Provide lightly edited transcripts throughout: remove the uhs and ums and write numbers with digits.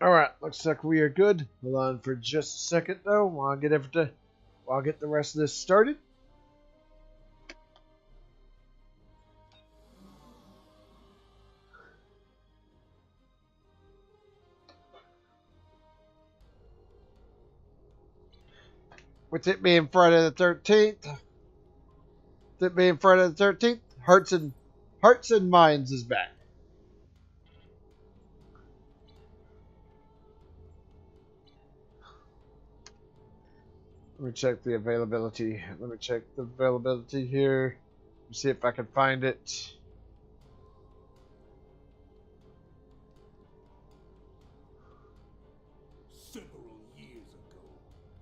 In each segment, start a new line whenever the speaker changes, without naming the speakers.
Alright, looks like we are good. Hold on for just a second though while I get the rest of this started. With it being Friday the 13th, Hearts and Minds is back. Let me check the availability. Let me check the availability here. Let me see if I can find it.
Several years ago,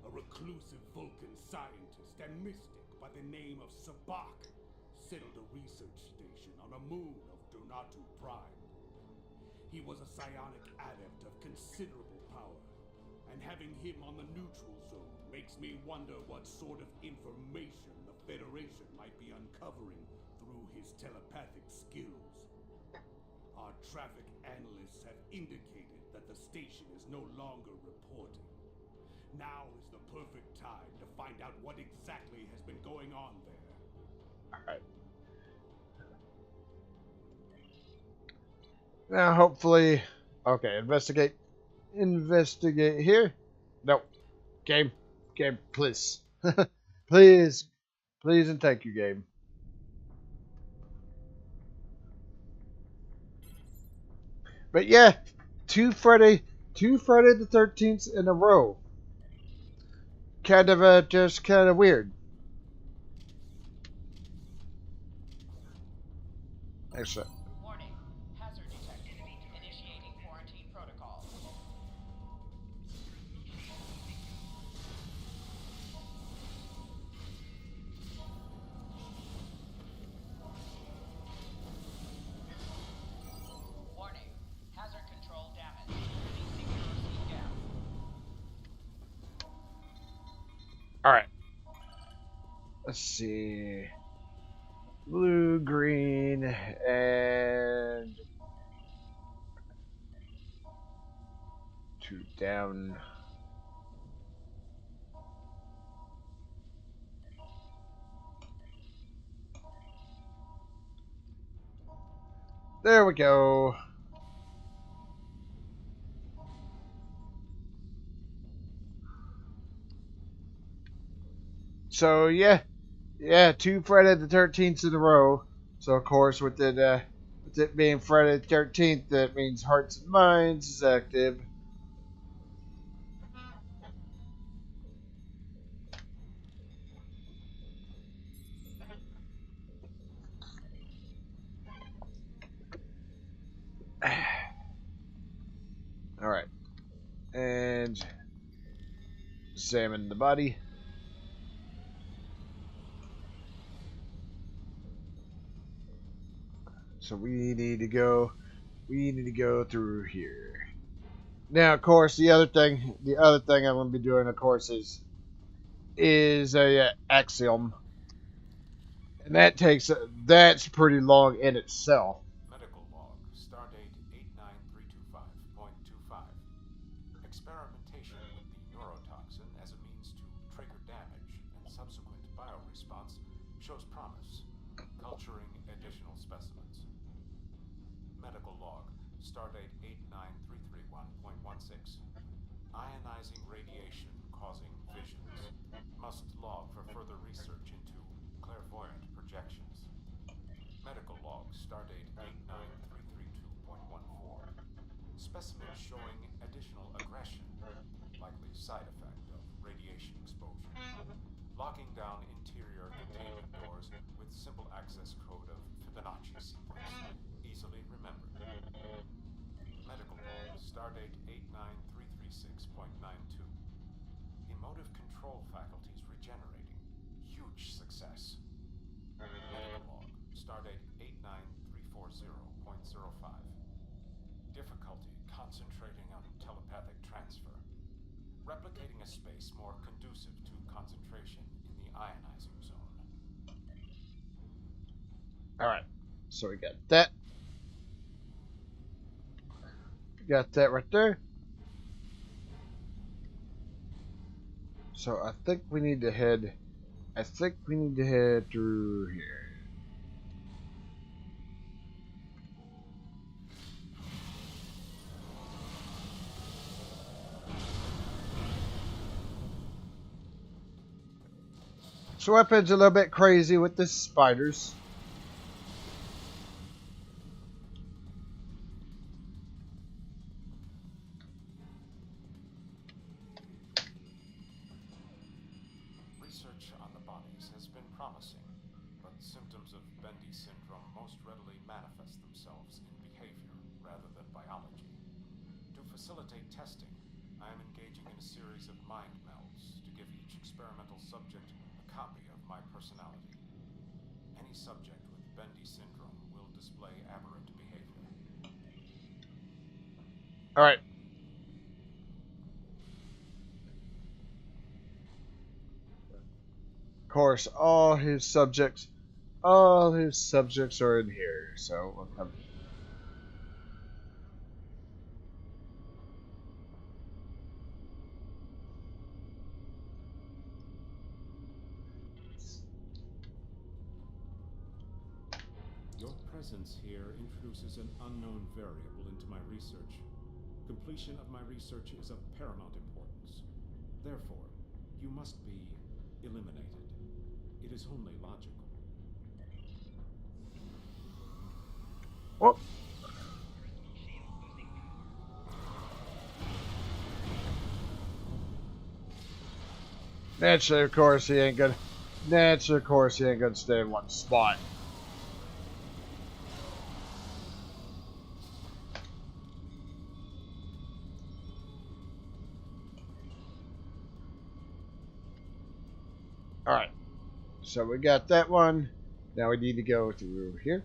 a reclusive Vulcan scientist and mystic by the name of Sabak settled a research station on a moon of Donatu Prime. He was a psionic adept of considerable power, and having him on the neutral zone makes me wonder what sort of information the Federation might be uncovering through his telepathic skills. Our traffic analysts have indicated that the station is no longer reporting. Now is the perfect time to find out what exactly has been going on there.
Alright. Now hopefully... Okay, investigate. Investigate here. No. Game, please. Please and thank you, game. But yeah, two Friday the 13th in a row. Kind of just kind of weird. Excellent.
Warning. Hazard detected. Initiating quarantine protocol. Warning. Hazard control damage. Releasing kerosene gas.
Alright. Let's see. Blue, green, and... 2 down. There we go. So yeah, 2 Friday the 13th in a row. So of course with it being Friday the 13th, that means Hearts and Minds is active. All right, and examine the body. So we need to go through here. Now, of course, the other thing I'm going to be doing, of course, is a Axiom, and that's pretty long in itself.
Medical log, stardate 89325.25. Experimentation with the neurotoxin as a means to trigger damage and subsequent bioresponse shows promise. Culturing additional specimens. Medical log, stardate 89331.16. Ionizing radiation causing visions. Must log for further research into clairvoyant projections. Medical log, stardate 89332.14. Specimen showing additional aggression, likely side effect of radiation exposure. Locking down interior containment doors with simple access code of Fibonacci sequence, easily remembered. Medical log, stardate 89336.92. Emotive control faculties regenerating. Huge success. Medical log, stardate 89340.05. Difficulty concentrating on telepathic transfer. Replicating a space more conducive to concentration in the ionizing zone.
Alright, so we got that. Got that right there. So I think we need to head. I think we need to head through here. So weapon's a little bit crazy with the spiders.
Research on the bodies has been promising, but symptoms of Bendy syndrome most readily manifest themselves in behavior rather than biology. To facilitate testing, I am engaging in a series of mind melds to give each experimental subject a copy of my personality. Any subject with Bendy syndrome will display aberrant behavior.
All right. Of course, all his subjects are in here. So we'll come.
Your presence here introduces an unknown variable into my research. Completion of my research is of paramount importance. Therefore, you must be eliminated. It is only logical.
Oh, naturally, of course, he ain't gonna. Naturally, of course, he ain't gonna stay in one spot. All right. So we got that one. Now we need to go through here.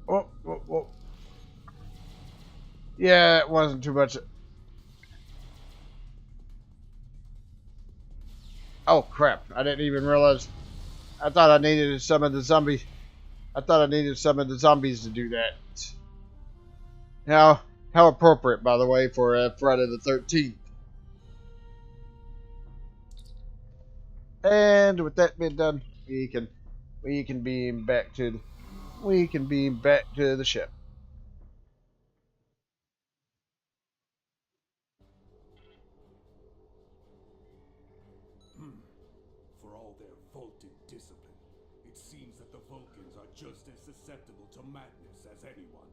Oh, oh, oh. Yeah, it wasn't too much. Oh crap! I didn't even realize. I thought I needed some of the zombies. I thought I needed some of the zombies to do that. How appropriate, by the way, for Friday the 13th. And with that being done, we can beam back to the ship.
For all their vaulted discipline, it seems that the Vulcans are just as susceptible to madness as anyone.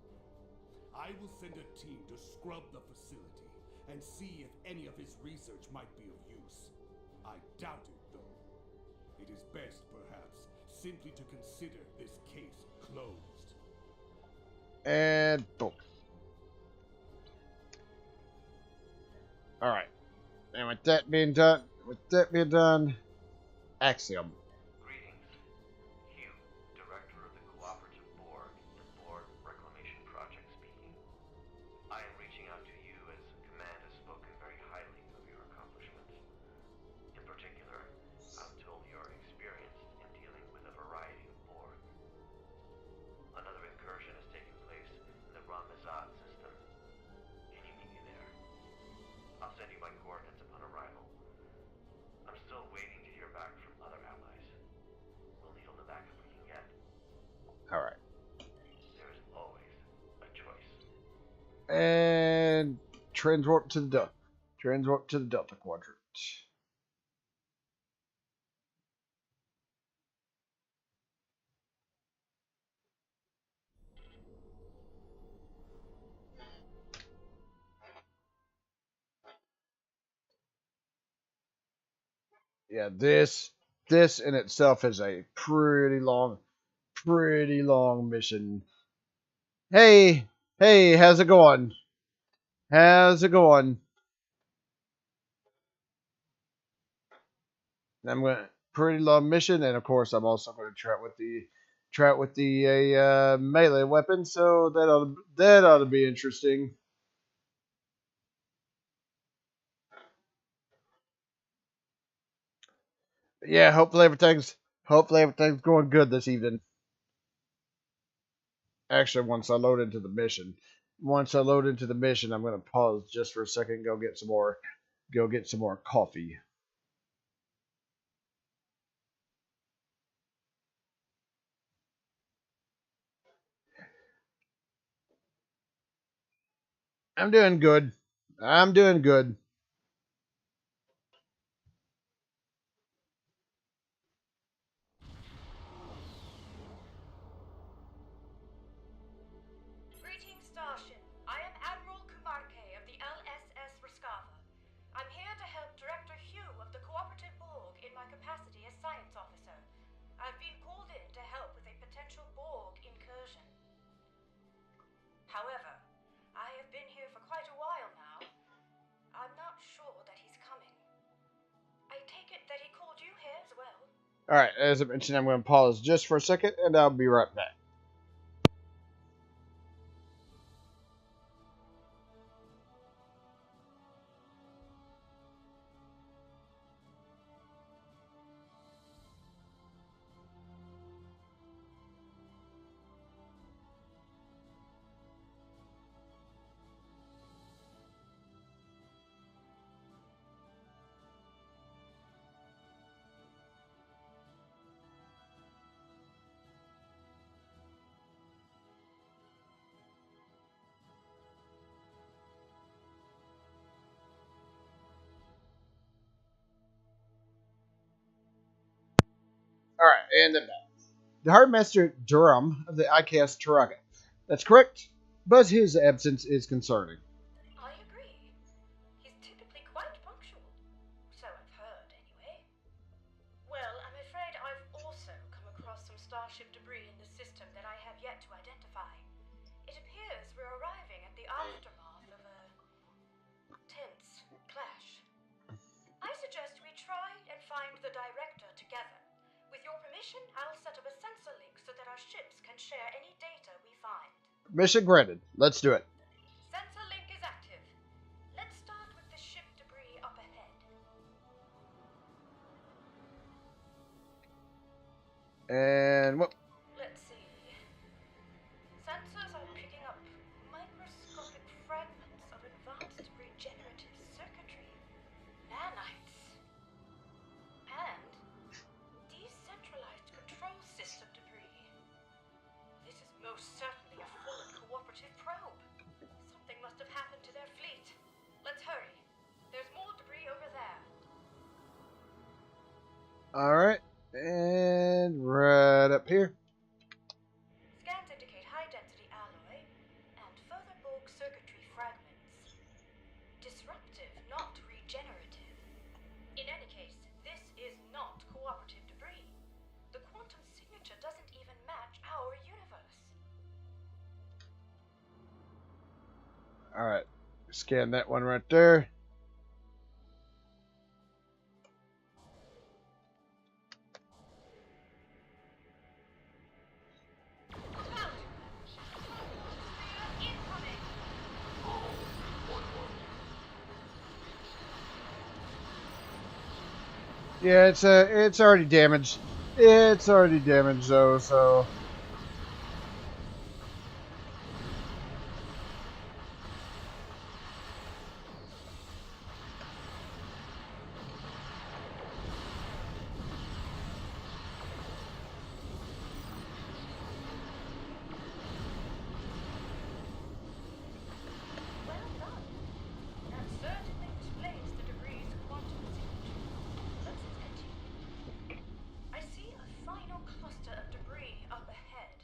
I will send a team to scrub the facility and see if any of his research might be of use. I doubt it, though. It is best, perhaps, simply to consider this case closed.
And boom. All right. And with that being done, Axiom.
Greetings. Hugh, Director of the Cooperative Board, the Board Reclamation Project speaking. I am reaching out to you as Command has spoken very highly of your accomplishments. In particular, I'm told you're experienced in dealing with a variety of Borg. Another incursion has taken place in the Ramazad system. Can you meet me there? I'll send you my coordinates upon arrival. I'm still waiting to hear back from other allies. We'll need all the backup we can get.
All right.
There is always a choice.
And transwarp to the Delta Quadrant. Yeah, this in itself is a pretty long mission. Hey, hey, how's it going? How's it going? I'm going pretty long mission, and of course, I'm also going to try it with the melee weapon. So that ought to be interesting. Yeah, hopefully everything's going good this evening. Actually, once I load into the mission, I'm gonna pause just for a second, go get some more coffee. I'm doing good. I'm doing good.
Greetings, Starship. I am Admiral Kumarke of the LSS Raskava. I'm here to help Director Hugh of the Cooperative Borg in my capacity as Science Officer. I've been called in to help with a potential Borg incursion. However, I have been here for quite a while now. I'm not sure that he's coming. I take it that he called you here as well?
Alright, as I mentioned, I'm gonna pause just for a second and I'll be right back. Alright, and then back. The Hardmaster Durham of the ICAS Taraga. That's correct, but his absence is concerning.
I agree. He's typically quite punctual. So I've heard, anyway. Well, I'm afraid I've also come across some starship debris in the system that I have yet to identify. It appears we're arriving at the aftermath of a tense clash. I suggest we try and find the director together. With your permission, I'll set up a sensor link so that our ships can share any data we find.
Mission granted. Let's do it.
Sensor link is active. Let's start with the ship debris up ahead.
And what?
Let's see. Sensors are picking up microscopic fragments of advanced regenerative circuitry, nanites, and decentralized control system debris. This is most certainly a fallen cooperative probe. Something must have happened to their fleet. Let's hurry. There's more debris over there.
Alright, and right up here.
Scans indicate high-density alloy and further Borg circuitry fragments. Disruptive, not regenerative. In any case, this is not cooperative debris. The quantum signature doesn't even match our universe.
Alright, scan that one right there.
Look out! Incoming!
Yeah, it's already damaged. It's already damaged though, so
Well done. That certainly explains the debris' quantum signature. Let's continue. I see a final cluster of debris up ahead.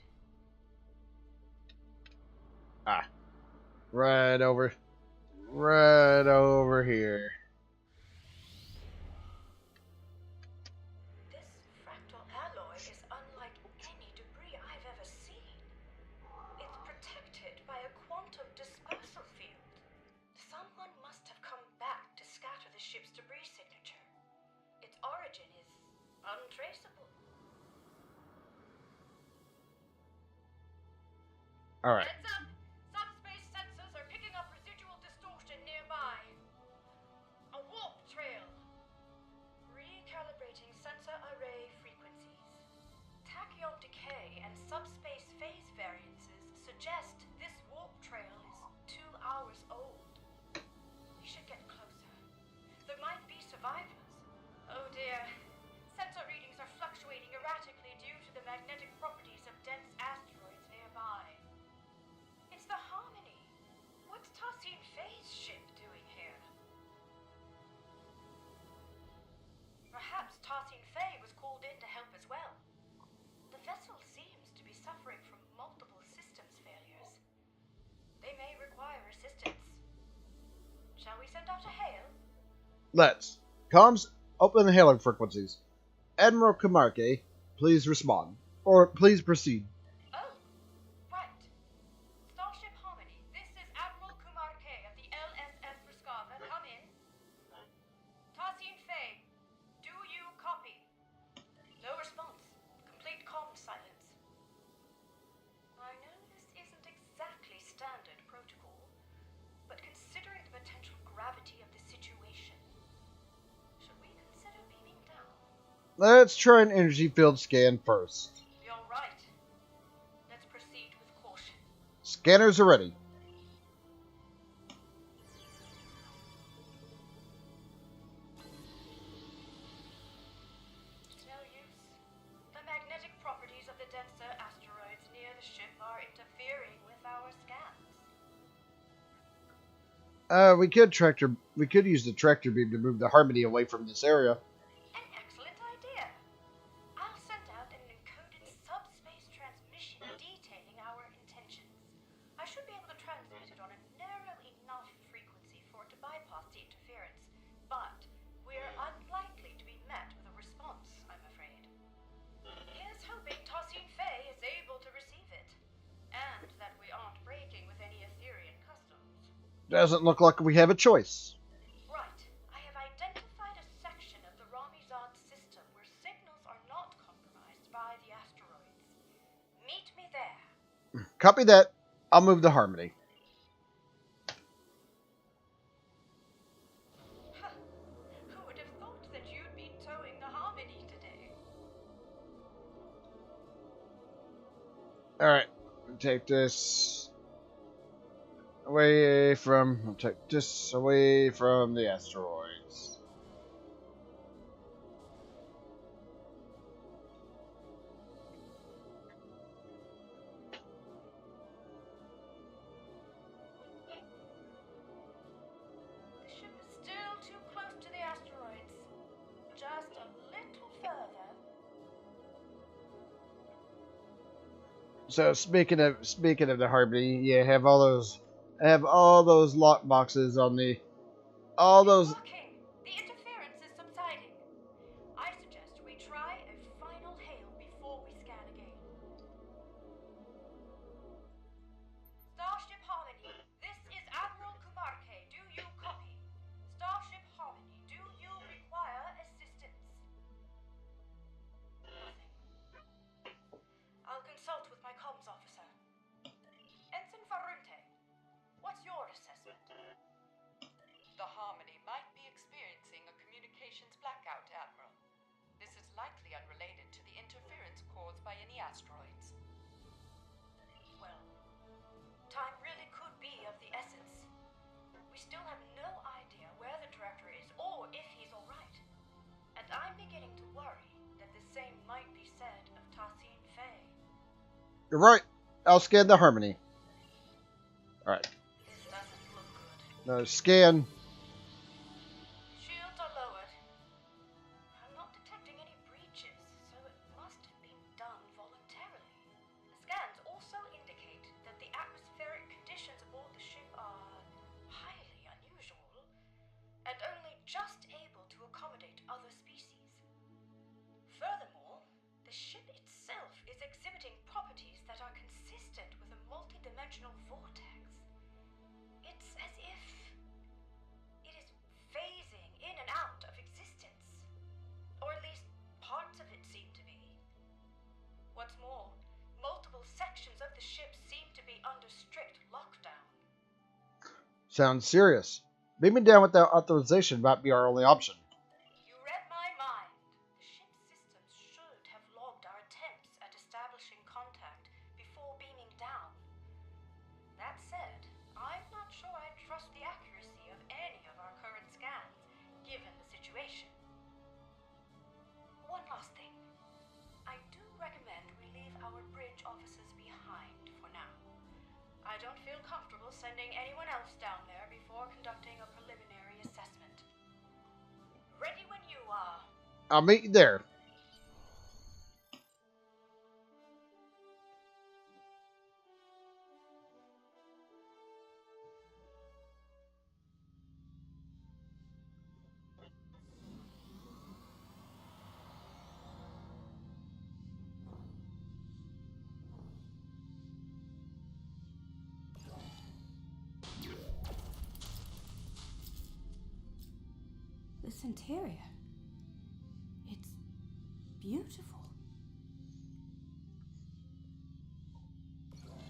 ah, right over here.
This fractal alloy is unlike any debris I've ever seen. It's protected by a quantum dispersal field. Someone must have come back to scatter the ship's debris signature. Its origin is untraceable.
Alright.
Heads up! Subspace sensors are picking up residual distortion nearby. A warp trail. Recalibrating sensor array frequencies. Tachyon decay and subspace phase variances suggest this warp trail is 2 hours old. We should get closer. There might be survivors. Oh dear. Sensor readings are fluctuating erratically due to the magnetic properties of dense asteroids nearby. It's the Harmony. What's Tassin Faye's ship doing here? Perhaps Tassin Faye was called in to help as well. The vessel seems to be suffering from multiple systems failures. They may require assistance. Shall we send out a hail?
Let's. Comms, open the hailing frequencies. Admiral Kamarke, please respond. Or please proceed.
Oh, right. Starship Harmony, this is Admiral Kumar K of the LSS Ruskava. Come in. Tassin Faye, do you copy? No response. Complete comm silence. I know this isn't exactly standard protocol, but considering the potential gravity of the situation, should we consider beaming down?
Let's try an energy field scan first.
You're right. Let's proceed with caution.
Scanners are ready.
No use. The magnetic properties of the denser asteroids near the ship are interfering with our scans.
We could use the tractor beam to move the Harmony away from this area.
An excellent idea. I'll send out an encoded subspace transmission detailing our intentions. I should be able to transmit it on a narrow enough frequency for it to bypass the interference, but we're unlikely to be met with a response, I'm afraid. Here's hoping Tassin Faye is able to receive it, and that we aren't breaking with any Etherean customs.
Doesn't look like we have a choice.
Right. I have identified a section of the Ramizad system where signals are not compromised by the asteroids. Meet me there.
Copy that. I'll move the Harmony.
Huh. Who would have thought that you'd be towing the Harmony today?
Alright. Take this away from... I'll take this away from the asteroids.
The ship is still too close to the asteroids. Just a little further.
So speaking of the Harmony, yeah, I have all those lock boxes on the
It's working. The interference is subsiding. I suggest we try a final hail before we scan again. Starship Harmony, this is Admiral Kumarke. Do you copy? Starship Harmony, do you require assistance? Nothing. I'll consult with my comms officer. Ensign Varunte, what's your assessment?
The Harmony might be experiencing a communications blackout, Admiral. This is likely unrelated to the interference caused by any asteroids.
Well, time really could be of the essence. We still have no idea where the director is or if he's alright. And I'm beginning to worry that the same might be said of Tassin Faye.
You're right. I'll scan the Harmony. Alright.
This doesn't look good.
Now scan.
Shields are lowered. I'm not detecting any breaches, so it must have been done voluntarily. The scans also indicate that the atmospheric conditions aboard the ship are highly unusual, and only just able to accommodate other species. Furthermore, the ship itself is exhibiting properties that are consistent with a multidimensional vortex. It's as if it is phasing in and out of existence. Or at least parts of it seem to be. What's more, multiple sections of the ship seem to be under strict lockdown.
Sounds serious. Beaming down without authorization might be our only option.
You read my mind. The ship's systems situation. One last thing. I do recommend we leave our bridge officers behind for now. I don't feel comfortable sending anyone else down there before conducting a preliminary assessment. Ready when you are.
I'll meet you there.
This interior. It's beautiful.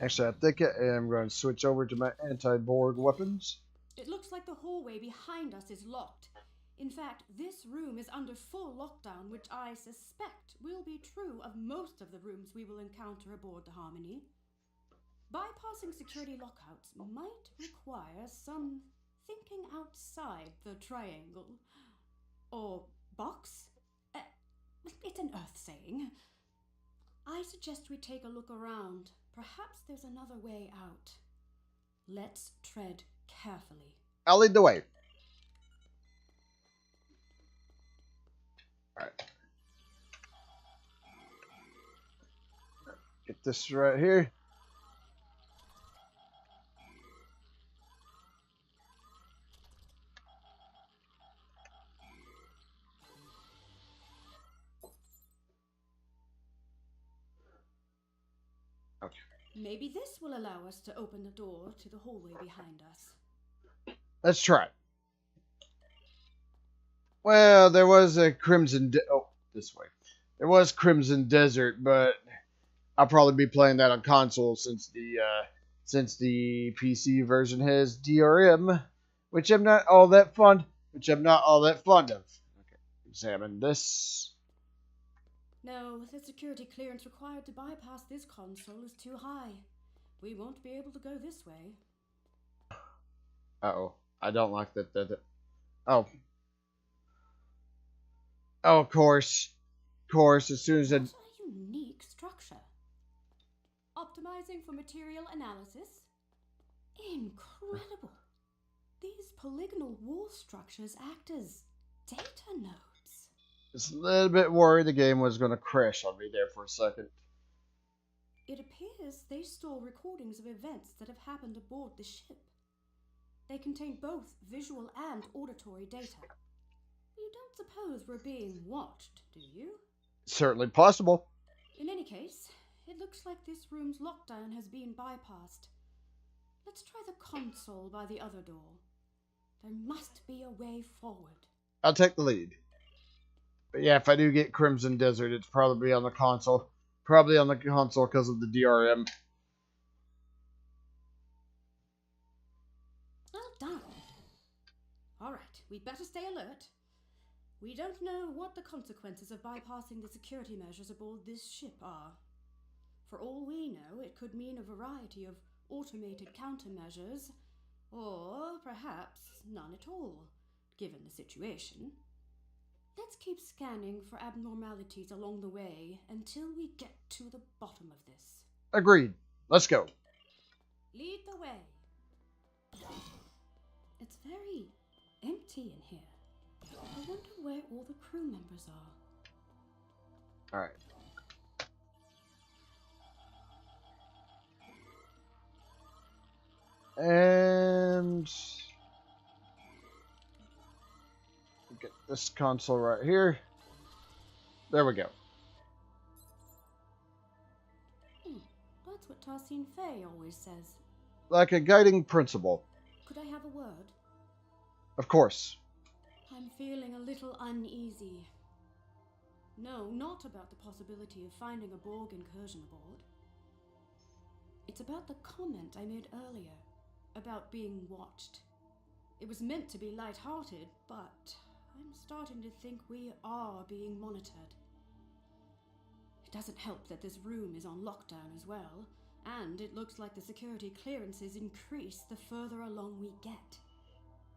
Actually, I think I am going to switch over to my anti-Borg weapons.
It looks like the hallway behind us is locked. In fact, this room is under full lockdown, which I suspect will be true of most of the rooms we will encounter aboard the Harmony. Bypassing security lockouts might require some thinking outside the triangle. Or box? It's an Earth saying. I suggest we take a look around. Perhaps there's another way out. Let's tread carefully.
I'll lead the way. Alright. Get this right here. Okay.
Maybe this will allow us to open the door to the hallway behind us.
Let's try it. Well, there was a this way. There was Crimson Desert, but I'll probably be playing that on console since the PC version has DRM, which I'm not all that fond of. Okay, examine this.
No, the security clearance required to bypass this console is too high. We won't be able to go this way.
Uh-oh. I don't like that. Oh. Oh, of course. As soon as I...
What a unique structure. Optimizing for material analysis? Incredible. These polygonal wall structures act as data nodes.
Just a little bit worried the game was going to crash on me there for a second.
It appears they store recordings of events that have happened aboard the ship. They contain both visual and auditory data. You don't suppose we're being watched, do you?
Certainly possible.
In any case, it looks like this room's lockdown has been bypassed. Let's try the console by the other door. There must be a way forward.
I'll take the lead. But yeah, if I do get Crimson Desert, it's probably on the console. Probably on the console because of the DRM.
Well done. Alright, we'd better stay alert. We don't know what the consequences of bypassing the security measures aboard this ship are. For all we know, it could mean a variety of automated countermeasures, or perhaps none at all, given the situation. Let's keep scanning for abnormalities along the way until we get to the bottom of this.
Agreed. Let's go.
Lead the way. It's very empty in here. I wonder where all the crew members are.
Alright. And get this console right here. There we go.
That's what Tarsine Fay always says.
Like a guiding principle.
Could I have a word?
Of course.
I'm feeling a little uneasy. No, not about the possibility of finding a Borg incursion aboard. It's about the comment I made earlier, about being watched. It was meant to be light-hearted, but I'm starting to think we are being monitored. It doesn't help that this room is on lockdown as well, and it looks like the security clearances increase the further along we get.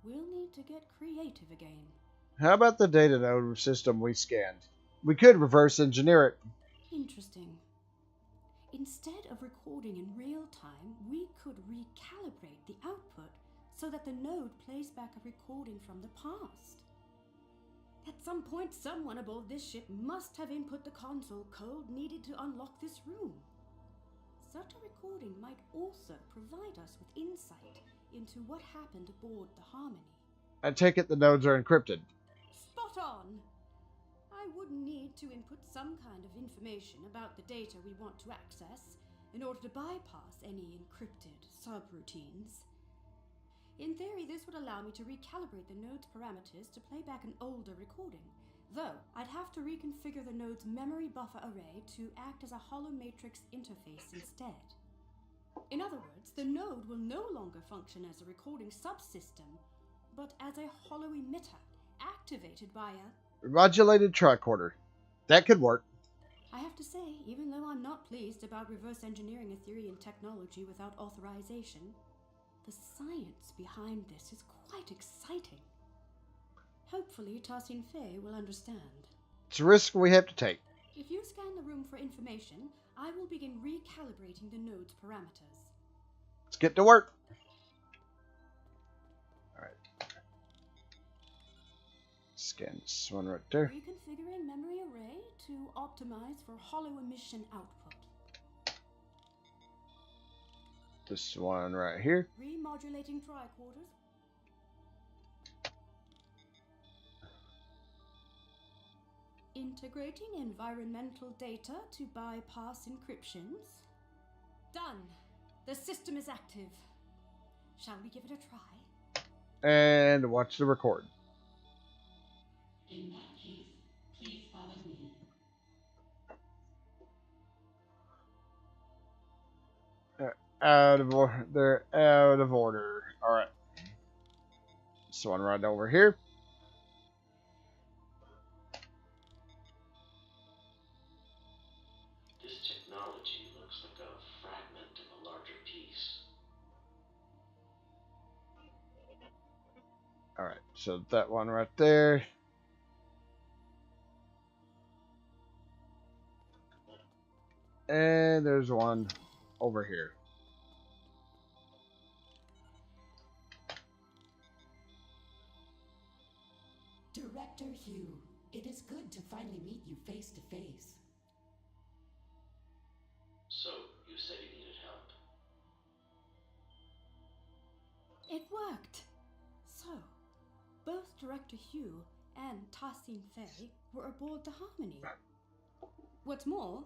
We'll need to get creative again.
How about the data node system we scanned? We could reverse engineer it.
Interesting. Instead of recording in real time, we could recalibrate the output so that the node plays back a recording from the past. At some point, someone aboard this ship must have input the console code needed to unlock this room. Such a recording might also provide us with insight into what happened aboard the Harmony.
I take it the nodes are encrypted.
Spot on! I would need to input some kind of information about the data we want to access in order to bypass any encrypted subroutines. In theory, this would allow me to recalibrate the node's parameters to play back an older recording, though I'd have to reconfigure the node's memory buffer array to act as a hollow matrix interface instead. In other words, the node will no longer function as a recording subsystem, but as a hollow emitter, activated by a
Modulated tricorder. That could work.
I have to say, even though I'm not pleased about reverse engineering Etherian technology without authorization, the science behind this is quite exciting. Hopefully, Tarsin Fey will understand.
It's a risk we have to take.
If you scan the room for information, I will begin recalibrating the node's parameters.
Let's get to work. Alright. Scan this one right there.
Reconfiguring memory array to optimize for hollow emission output.
This one right here.
Remodulating tricorders. Integrating environmental data to bypass encryptions. Done. The system is active. Shall we give it a try?
And watch the record.
In that case, please follow me.
Out of order. They're out of order. Alright. This one right over here.
This technology looks like a fragment of a larger piece.
Alright, so that one right there. And there's one over here.
Director Hugh, it is good to finally meet you face to face.
So, you said you needed help.
It worked! So, both Director Hugh and Tarsin Fey were aboard the Harmony. What's more,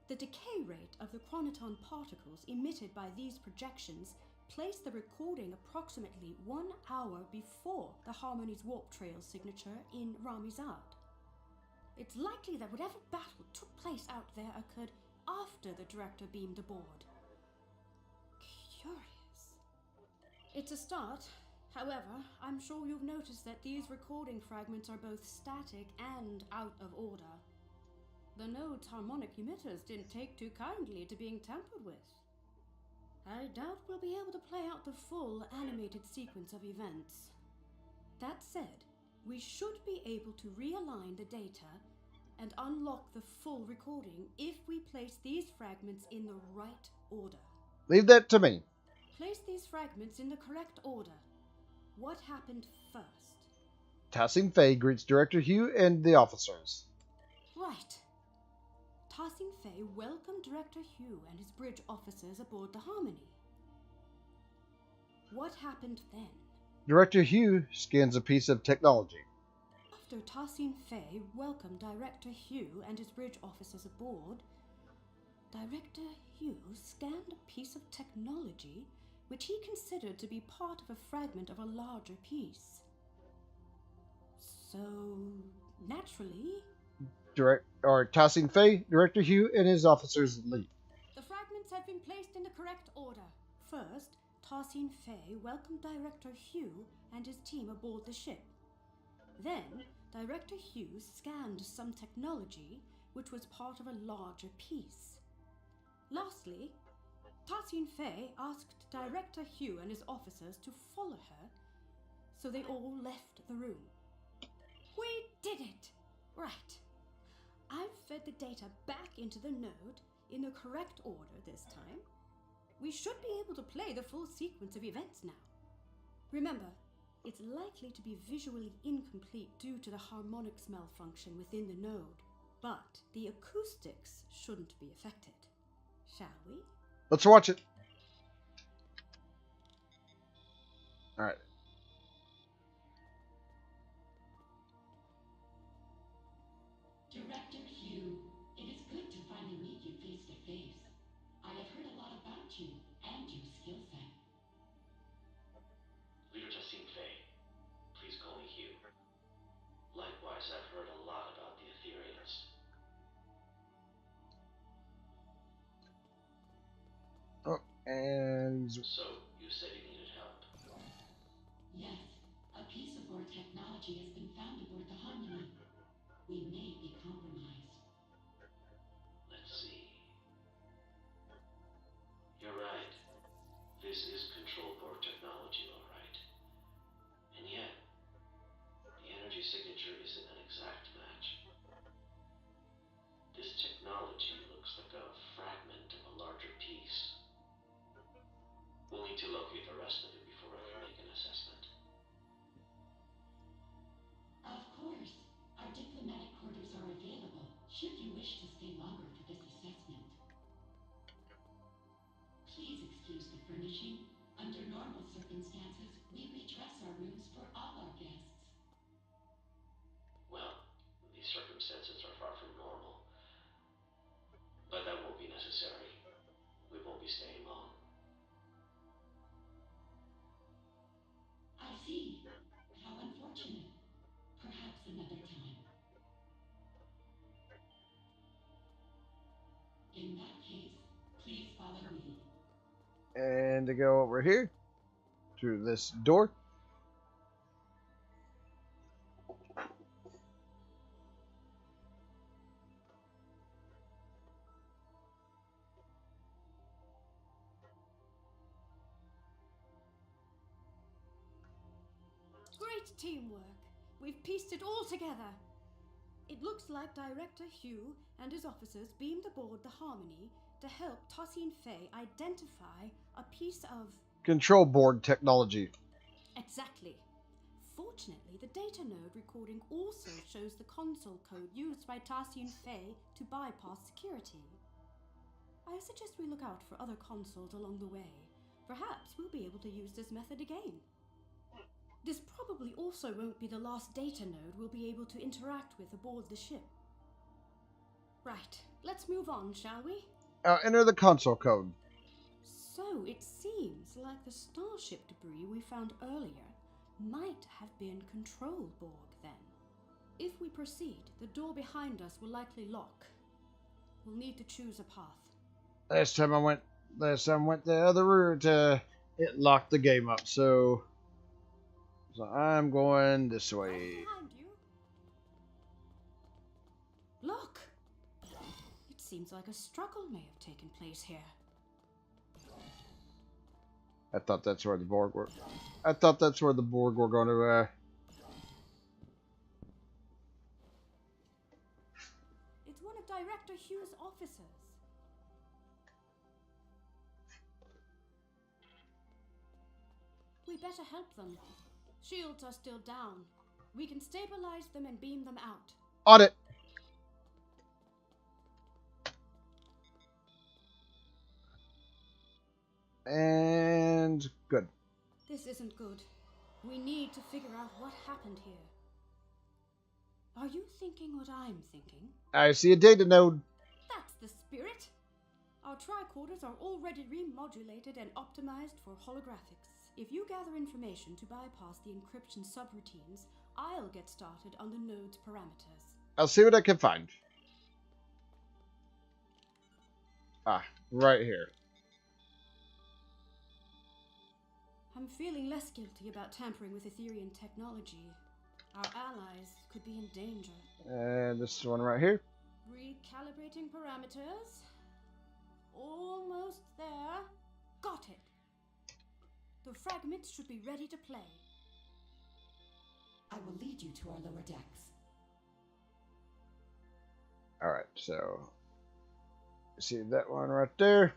the decay rate of the chronoton particles emitted by these projections placed the recording approximately 1 hour before the Harmony's warp trail signature in Ramizad. It's likely that whatever battle took place out there occurred after the director beamed aboard. Curious. It's a start. However, I'm sure you've noticed that these recording fragments are both static and out of order. The node's harmonic emitters didn't take too kindly to being tampered with. I doubt we'll be able to play out the full animated sequence of events. That said, we should be able to realign the data and unlock the full recording if we place these fragments in the right order.
Leave that to me.
Place these fragments in the correct order. What happened first?
Tarsin Fey greets Director Hugh and the officers.
Right. Tarsin Fey welcomed Director Hugh and his bridge officers aboard the Harmony. What happened then?
Director Hugh scans a piece of technology.
After Tarsin Fey welcomed Director Hugh and his bridge officers aboard, Director Hugh scanned a piece of technology which he considered to be part of a fragment of a larger piece. So, naturally,
Tarsin Fey, Director Hugh, and his officers leave.
the fragments have been placed in the correct order. First, Tarsin Fey welcomed Director Hugh and his team aboard the ship. Then, Director Hugh scanned some technology which was part of a larger piece. Lastly, Tarsin Fey asked Director Hugh and his officers to follow her, so they all left the room. We did it! Right. I've fed the data back into the node in the correct order this time. We should be able to play the full sequence of events now. Remember, it's likely to be visually incomplete due to the harmonics malfunction within the node, but the acoustics shouldn't be affected. Shall we?
Let's watch it. All right.
Director Hugh, it is good to finally meet you face to face. I have heard a lot about you and your skill set.
Leader Tassine Faye, please call me Hugh. Likewise, I've heard a lot about the Etherians.
Oh, and
So, you said you needed help.
Yes, a piece of Borg technology has been found aboard the Harmony. We may be compromised.
Let's see. You're right. This is control board technology, all right. And yet, the energy signature isn't an exact match. This technology looks like a fragment of a larger piece. We'll need to locate the rest of it before I can make an assessment.
Of course, our diplomatic quarters are available should you wish to stay longer for this assessment. Please excuse the furnishing. Under normal circumstances, we redress our rooms for all our guests.
Well, these circumstances are far from normal. But that won't be necessary. We won't be staying long.
I see. How unfortunate. Perhaps another time. In that case, please follow me.
and to go over here through this door.
Great teamwork. We've pieced it all together. It looks like Director Hugh and his officers beamed aboard the Harmony to help Tassine Faye identify a piece of...
Control board technology.
Exactly. Fortunately, the data node recording also shows the console code used by Tassine Faye to bypass security. I suggest we look out for other consoles along the way. Perhaps we'll be able to use this method again. This probably also won't be the last data node we'll be able to interact with aboard the ship. Right, let's move on, shall we?
Enter the console code.
So it seems like the starship debris we found earlier might have been control Borg then. If we proceed, the door behind us will likely lock. We'll need to choose a path.
Last time I went the other route, it locked the game up. So I'm going this way.
Right behind you. Look! It seems like a struggle may have taken place here.
I thought that's where the Borg were. I thought that's where the Borg were going to.
It's one of Director Hugh's officers. We better help them. Shields are still down. We can stabilize them and beam them out.
On it. And good.
This isn't good. We need to figure out what happened here. Are you thinking what I'm thinking?
I see a data node.
That's the spirit. Our tricorders are already remodulated and optimized for holographics. If you gather information to bypass the encryption subroutines, I'll get started on the node's parameters.
I'll see what I can find. Ah, right here.
I'm feeling less guilty about tampering with Etherian technology. Our allies could be in danger.
And this one right here.
Recalibrating parameters. Almost there. Got it. The fragments should be ready to play.
I will lead you to our lower decks.
Alright, so see that one right there?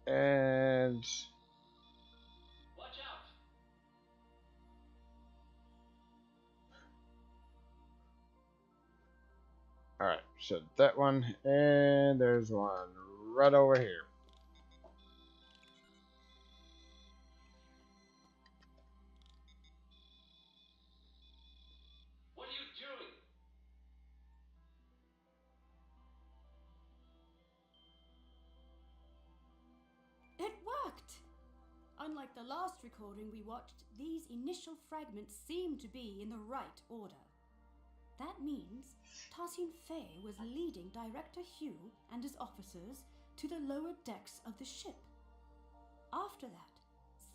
And
Watch out!
alright, so that one, and there's one right over here.
What are you doing?
It worked! Unlike the last recording we watched, these initial fragments seem to be in the right order. That means Tassin Fay was leading Director Hugh and his officers to the lower decks of the ship. After that,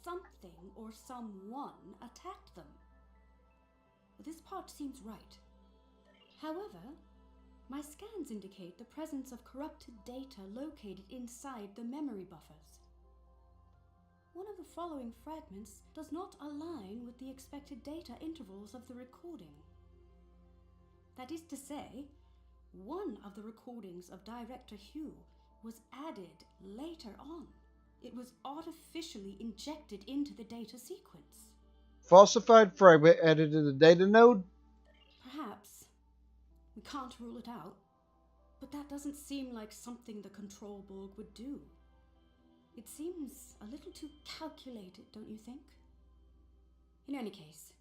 something or someone attacked them. This part seems right. However, my scans indicate the presence of corrupted data located inside the memory buffers. One of the following fragments does not align with the expected data intervals of the recording. That is to say, one of the recordings of Director Hugh was added later on. It was artificially injected into the data sequence.
Falsified fragment added to the data node?
Perhaps. We can't rule it out. But that doesn't seem like something the Control Borg would do. It seems a little too calculated, don't you think? In any case,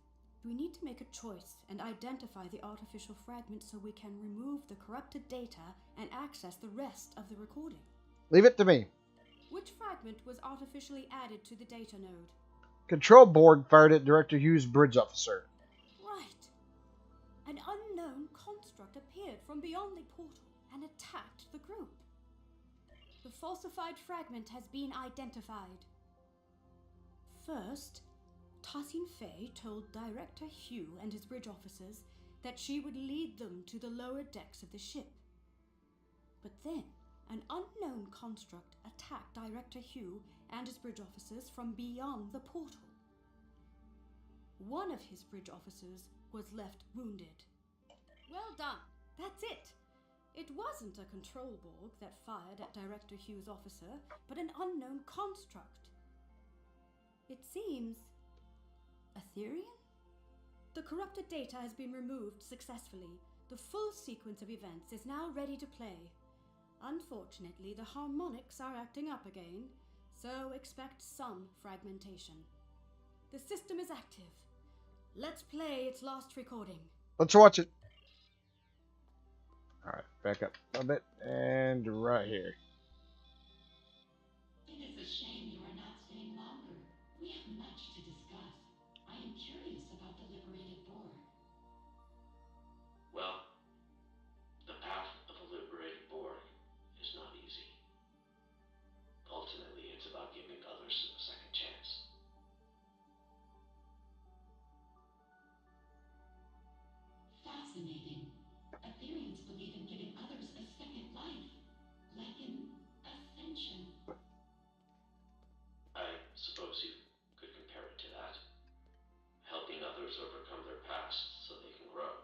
we need to make a choice and identify the artificial fragment so we can remove the corrupted data and access the rest of the recording.
Leave it to me.
Which fragment was artificially added to the data node?
Control Borg fired at Director Hughes' bridge officer.
Right. An unknown construct appeared from beyond the portal and attacked the group. The falsified fragment has been identified. First, Tassin Fay told Director Hugh and his bridge officers that she would lead them to the lower decks of the ship. But then, an unknown construct attacked Director Hugh and his bridge officers from beyond the portal. One of his bridge officers was left wounded. Well done. That's it. It wasn't a control Borg that fired at Director Hugh's officer, but an unknown construct. It seems Aetherian? The corrupted data has been removed successfully. The full sequence of events is now ready to play. Unfortunately, the harmonics are acting up again, so expect some fragmentation. The system is active. Let's play its last recording.
Let's watch it. Alright, back up a bit, and right here.
It is a shame you are not staying longer. We have much to discuss. I am curious about the liberated Borg.
Well, the path of a liberated Borg is not easy. Ultimately, it's about giving others a second chance.
Fascinating. Aetherians believe in giving others a second life, like an ascension.
I suppose you could compare it to that. Helping others overcome their past so they can grow.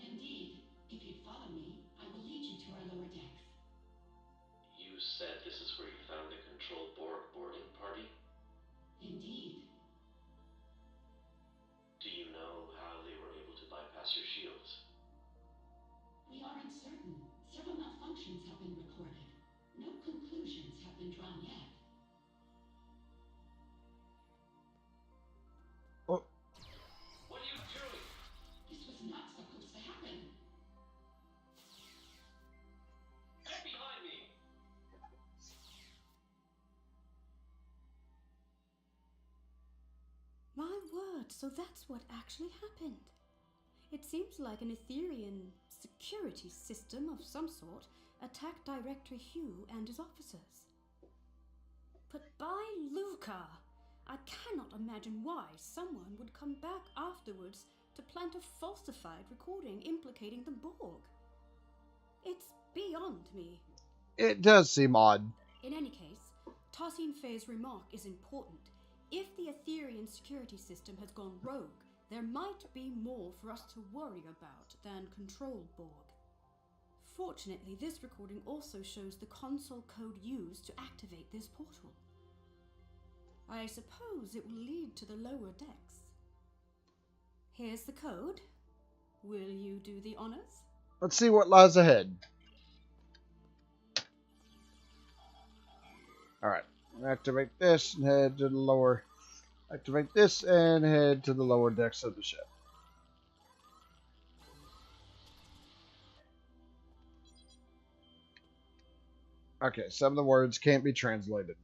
Indeed, if you'd follow me, I will lead you to our lower decks.
You said this is where you found the controlled Borg boarding party?
Indeed.
Do you know how they were able to bypass your shields?
We are uncertain. Several malfunctions have been recorded. No conclusions have been drawn yet.
Oh,
What are you doing?
This was not supposed to happen.
Get behind me!
My word, so that's what actually happened. It seems like an Aetherian security system of some sort attacked Director Hugh and his officers. But by Luca, I cannot imagine why someone would come back afterwards to plant a falsified recording implicating the Borg. It's beyond me.
It does seem odd.
In any case, Tassin Fei's remark is important. If the Etherian security system has gone rogue, there might be more for us to worry about than Control Borg. Fortunately, this recording also shows the console code used to activate this portal. I suppose it will lead to the lower decks. Here's the code. Will you do the honors?
Let's see what lies ahead. Alright, activate this and head to the lower. Activate this and head to the lower decks of the ship. Okay, some of the words can't be translated.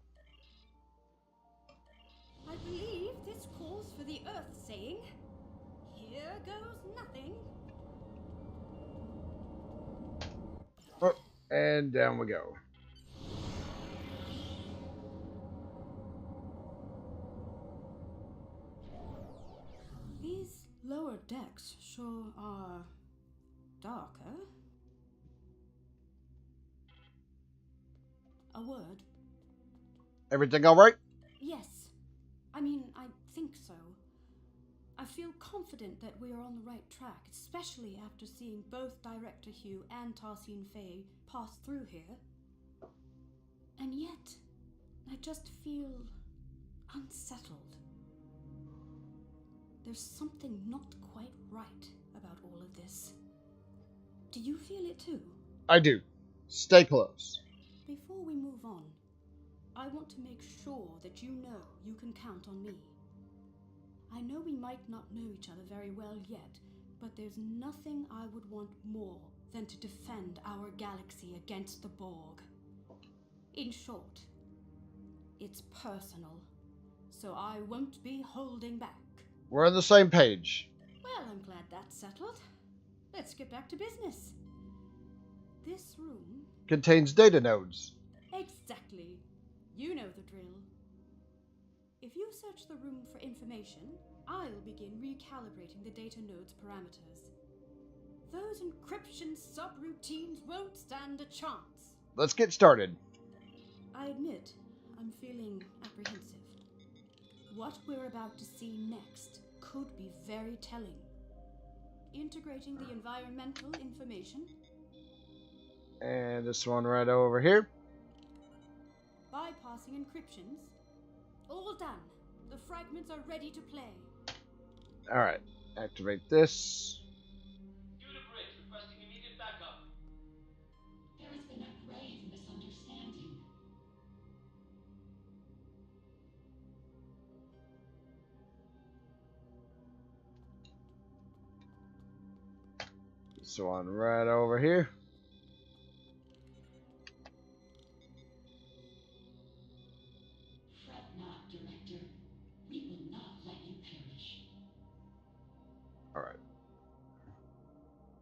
I believe this calls for the Earth saying, "Here goes nothing."
Oh, and down we go.
These lower decks sure are darker. A word.
Everything alright?
Yes. I mean, I think so. I feel confident that we are on the right track, especially after seeing both Director Hugh and Tassin Fei pass through here. And yet, I just feel unsettled. There's something not quite right about all of this. Do you feel it too?
I do. Stay close.
Before we move on, I want to make sure that you know you can count on me. I know we might not know each other very well yet, but there's nothing I would want more than to defend our galaxy against the Borg. In short, it's personal, so I won't be holding back.
We're on the same page.
Well, I'm glad that's settled. Let's get back to business. This room...
Contains data nodes.
Exactly. You know the drill. If you search the room for information, I'll begin recalibrating the data node's parameters. Those encryption subroutines won't stand a chance.
Let's get started.
I admit, I'm feeling apprehensive. What we're about to see next could be very telling. Integrating the environmental information.
And this one right over here.
Bypassing encryptions. All done. The fragments are ready to play.
Alright, activate this.
Unit bridge requesting immediate backup.
There has been a grave misunderstanding.
This one right over here.
Fret not, Director. We will not let you perish.
Alright.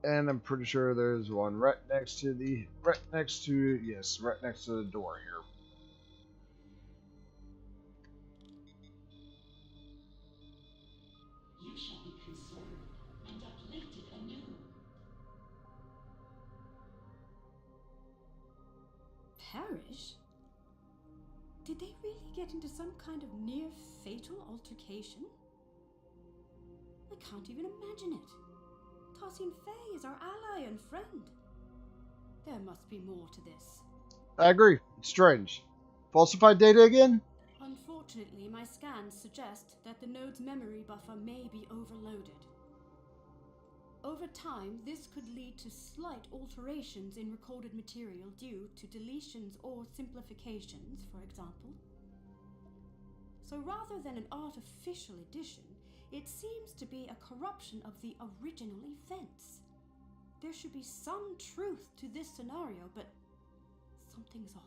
And I'm pretty sure there's one right next to the right next to the door here.
You shall be conserved and uplifted anew.
Perish? Did they really get into some kind of near-fatal altercation? I can't even imagine it. Tassin Fei is our ally and friend. There must be more to this.
I agree. It's strange. Falsified data again?
Unfortunately, my scans suggest that the node's memory buffer may be overloaded. Over time, this could lead to slight alterations in recorded material due to deletions or simplifications, for example. So rather than an artificial addition, it seems to be a corruption of the original events. There should be some truth to this scenario, but something's off.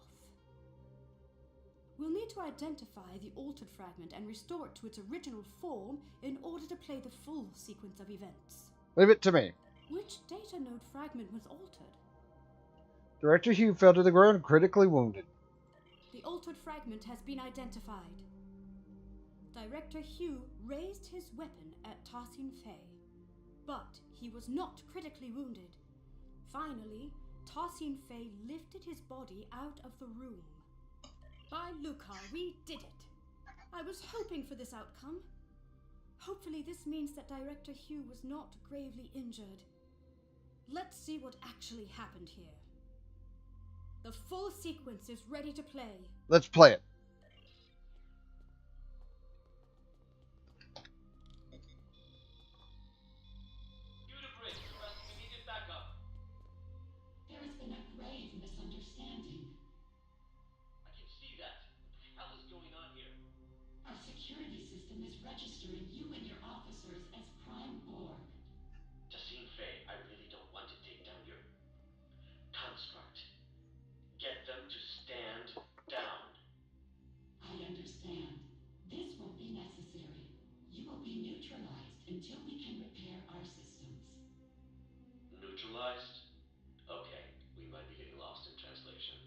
We'll need to identify the altered fragment and restore it to its original form in order to play the full sequence of events.
Leave it to me.
Which data node fragment was altered?
Director Hugh fell to the ground, critically wounded.
The altered fragment has been identified. Director Hugh raised his weapon at Tassin Fei, but he was not critically wounded. Finally, Tarsine Fey lifted his body out of the room. By Lucar, we did it. I was hoping for this outcome. Hopefully this means that Director Hugh was not gravely injured. Let's see what actually happened here. The full sequence is ready to play.
Let's play it.
There has been a grave misunderstanding.
I can see that. What the hell is going on here?
Our security system is registering you and your officers as Prime Borg.
Tassine Fey, I really don't want to take down your construct. Get them to stand down.
I understand. This won't be necessary. You will be neutralized until we can repair our systems.
Neutralized? Okay, we might be getting lost in translation,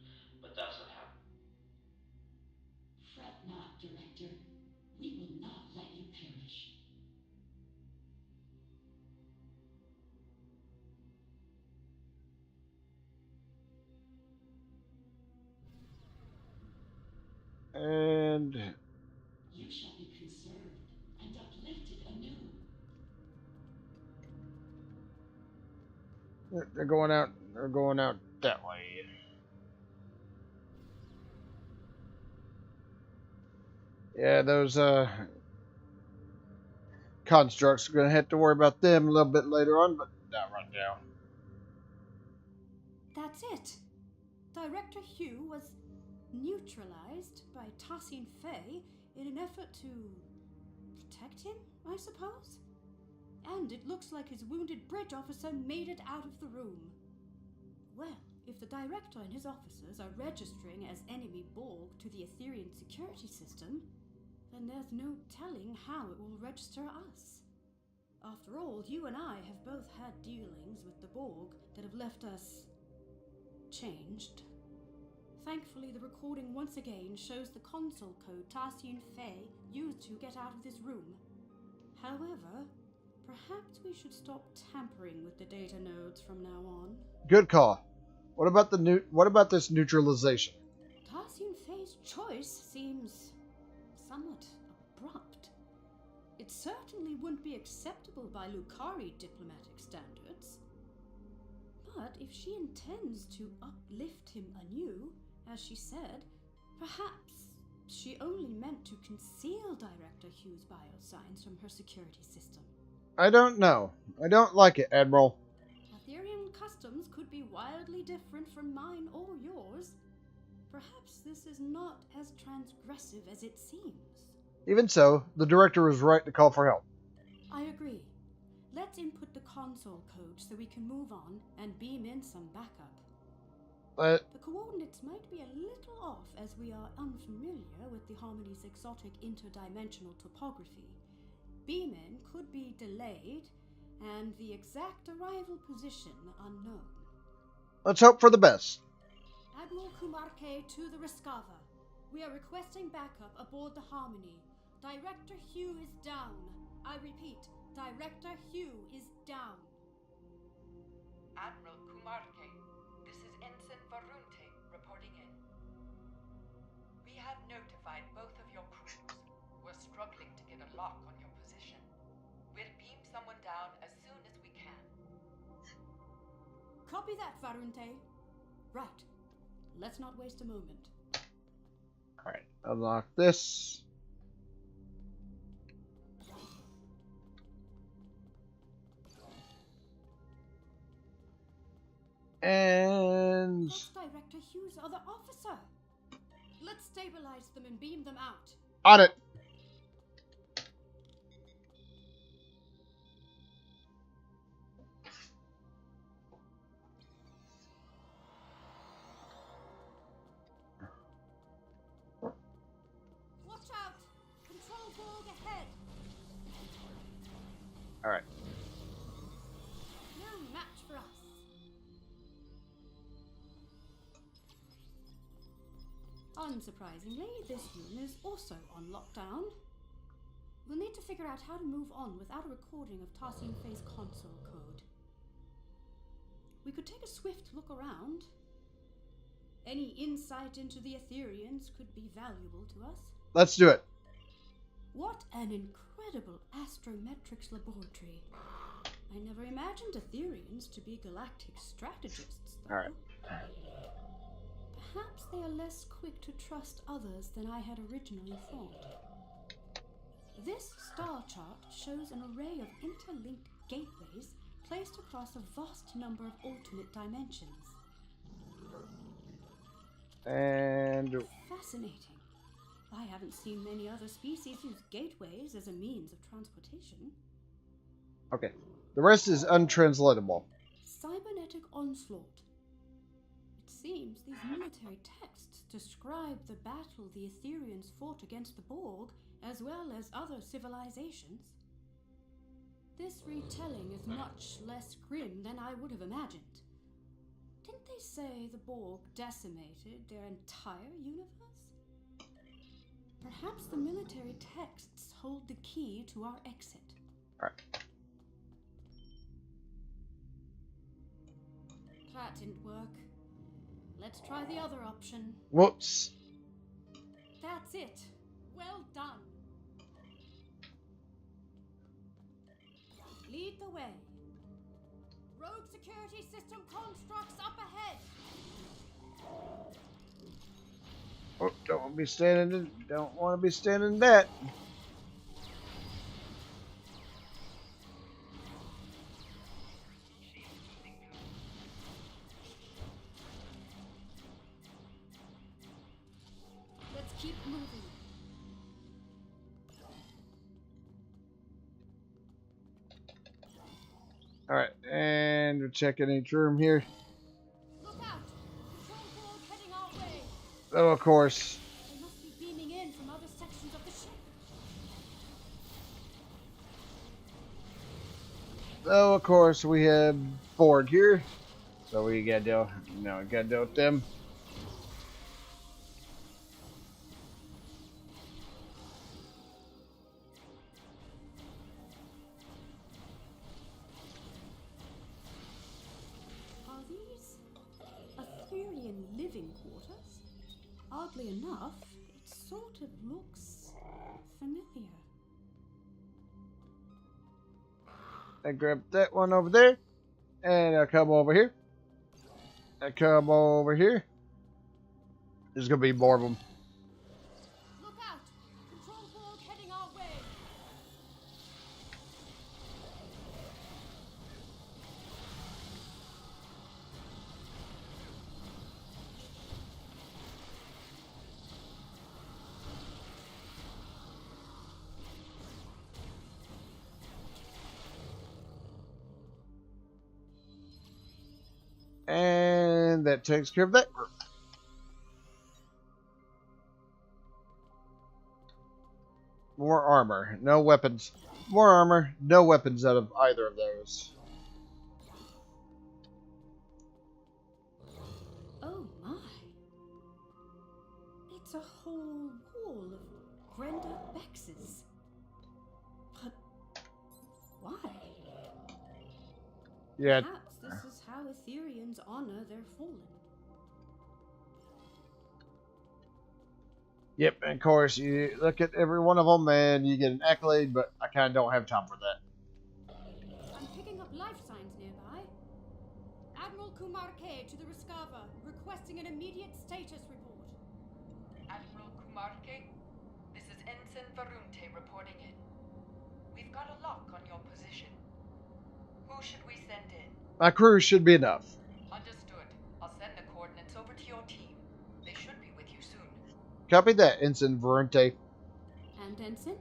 but that's what happened.
Fret not, Director. We will not let you perish.
And
You shall be conserved and uplifted anew.
they're going out. They're going out that way. Yeah, those constructs are gonna have to worry about them a little bit later on, but not right now.
That's it. Director Hugh was neutralized by Tassine Fey in an effort to protect him, I suppose? And it looks like his wounded bridge officer made it out of the room. Well, if the director and his officers are registering as enemy Borg to the Etherean security system, then there's no telling how it will register us. After all, you and I have both had dealings with the Borg that have left us changed. Thankfully, the recording once again shows the console code Tarsine Fey used to get out of this room. However, perhaps we should stop tampering with the data nodes from now on.
Good call. What about this neutralization?
Tarsine Fey's choice seems somewhat abrupt. It certainly wouldn't be acceptable by Lucari diplomatic standards. But if she intends to uplift him anew, as she said, perhaps she only meant to conceal Director Hugh's biosigns from her security system.
I don't know. I don't like it, Admiral.
Ethereum customs could be wildly different from mine or yours. Perhaps this is not as transgressive as it seems.
Even so, the director was right to call for help.
I agree. Let's input the console code so we can move on and beam in some backup. The coordinates might be a little off as we are unfamiliar with the Harmony's exotic interdimensional topography. Beam-in could be delayed, and the exact arrival position unknown.
Let's hope for the best.
Admiral Kumarke to the Rescava. We are requesting backup aboard the Harmony. Director Hugh is down. I repeat, Director Hugh is down.
Admiral Kumarke, this is Ensign Varunte reporting in. We have notified both of your crews. We're struggling to get a lock on your position. We'll beam someone down as soon as we can.
Copy that, Varunte. Right. Let's not waste a moment.
Alright, unlock this. And
That's Director Hugh's other officer. Let's stabilize them and beam them out.
on it.
Watch out! Control Borg ahead!
Alright.
No match for us. Unsurprisingly, this room is also on lockdown. We'll need to figure out how to move on without a recording of Tarsine Fey's console code. we could take a swift look around. Any insight into the Etherians could be valuable to us.
Let's do it.
What an incredible astrometrics laboratory. I never imagined Etherians to be galactic strategists, though.
Alright.
Perhaps they are less quick to trust others than I had originally thought. This star chart shows an array of interlinked gateways placed across a vast number of alternate dimensions.
And
Fascinating. I haven't seen many other species use gateways as a means of transportation.
okay. The rest is untranslatable.
Cybernetic onslaught. It seems these military texts describe the battle the Etherians fought against the Borg, as well as other civilizations. This retelling is much less grim than I would have imagined. Didn't they say the Borg decimated their entire universe? Perhaps the military texts hold the key to our exit.
Alright.
That didn't work. Let's try the other option.
Whoops.
That's it. Well done. Lead the way. Rogue security system constructs up ahead.
Oh, don't want to be standing in, don't want to be standing in that.
Let's keep moving.
Alright, and we're checking each room here.
Look out! Control Borg heading our way.
Oh, of course.
They must be beaming in from other sections of the ship.
Oh, of course, we have Borg here. So we gotta deal, we gotta deal with them.
Are these Etherian living quarters? Oddly enough, it sort of looks familiar.
I grab that one over there. And I come over here. I come over here. There's gonna be more of them.
Look out! Control Borg heading our way.
And that takes care of that group. More armor, no weapons. More armor, no weapons out of either of those.
Oh my. It's a whole wall of Grenda Bexes. But why?
Yeah,
Perhaps this is how Etherians honor their fallen.
yep, and of course, you look at every one of them and you get an accolade, but I kind of don't have time for that.
I'm picking up life signs nearby. Admiral Kumar K to the Rescava, requesting an immediate status report.
Admiral Kumarke, this is Ensign Varunte reporting in. We've got a lock on your position. Who should we send in?
My crew should be enough.
Understood. I'll send the coordinates over to your team. They should be with you soon.
Copy that, Ensign Varunte.
And Ensign?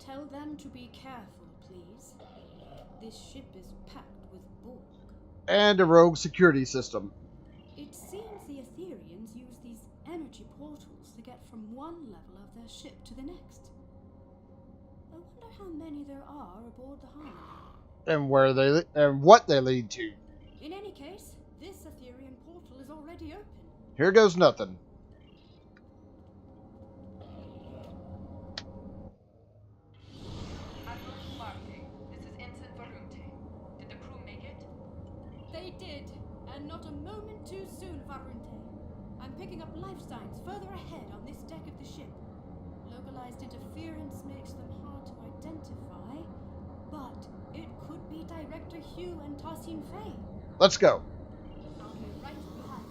Tell them to be careful, please. This ship is packed with Borg.
And a rogue security system.
It seems the Etherians use these energy portals to get from one level of their ship to the next. I wonder how many there are aboard the Harmony.
And where they and what they lead to.
In any case, this Etherian portal is already open.
Here goes nothing.
Admiral Kumarke, this is Ensign Varunte. Did the crew make it?
They did. the ship. Localized interference makes them hard to identify, but it could be Director Hugh and Tassine Fey.
Let's go.
I'll be right behind.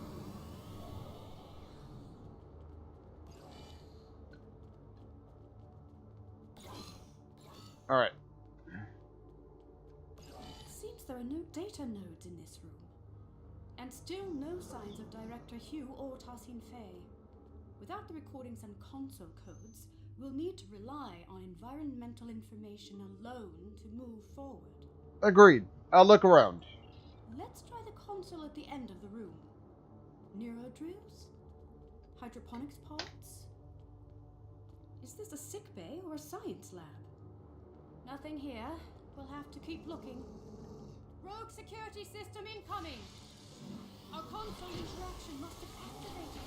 All right.
Seems there are no data nodes in this room. And still no signs of Director Hugh or Tassine Fey. Without the recordings and console codes, we'll need to rely on environmental information alone to move forward.
Agreed. I'll look around.
Let's try the console at the end of the room. Neurodrills? Hydroponics pods? Is this a sick bay or a science lab? Nothing here. We'll have to keep looking. Rogue security system incoming! Our console interaction must have activated.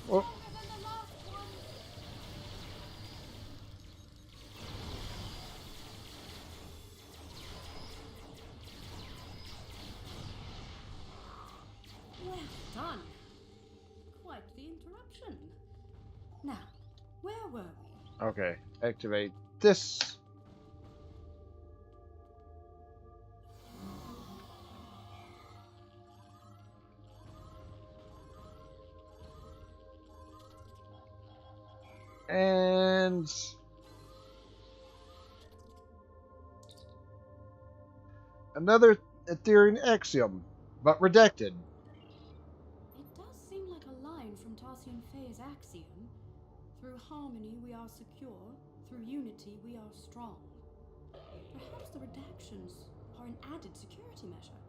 Oh.
Stronger than the last one. Well done. Quite the interruption. Now, where were we?
Okay. Activate this. And another Ethereum Axiom, but redacted.
It does seem like a line from Tassine Fey's Axiom. Through harmony we are secure, through unity we are strong. Perhaps the redactions are an added security measure.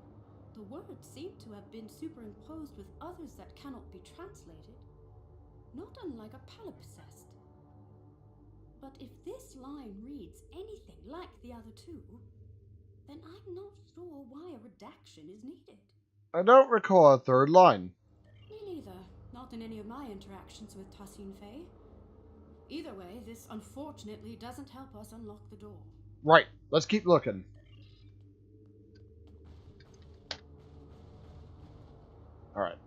The words seem to have been superimposed with others that cannot be translated, not unlike a palimpsest. But if this line reads anything like the other two, then I'm not sure why a redaction is needed.
I don't recall a third line.
Me neither. Not in any of my interactions with Tassine Fey. Either way, this unfortunately doesn't help us unlock the door.
Right. Let's keep looking. Alright.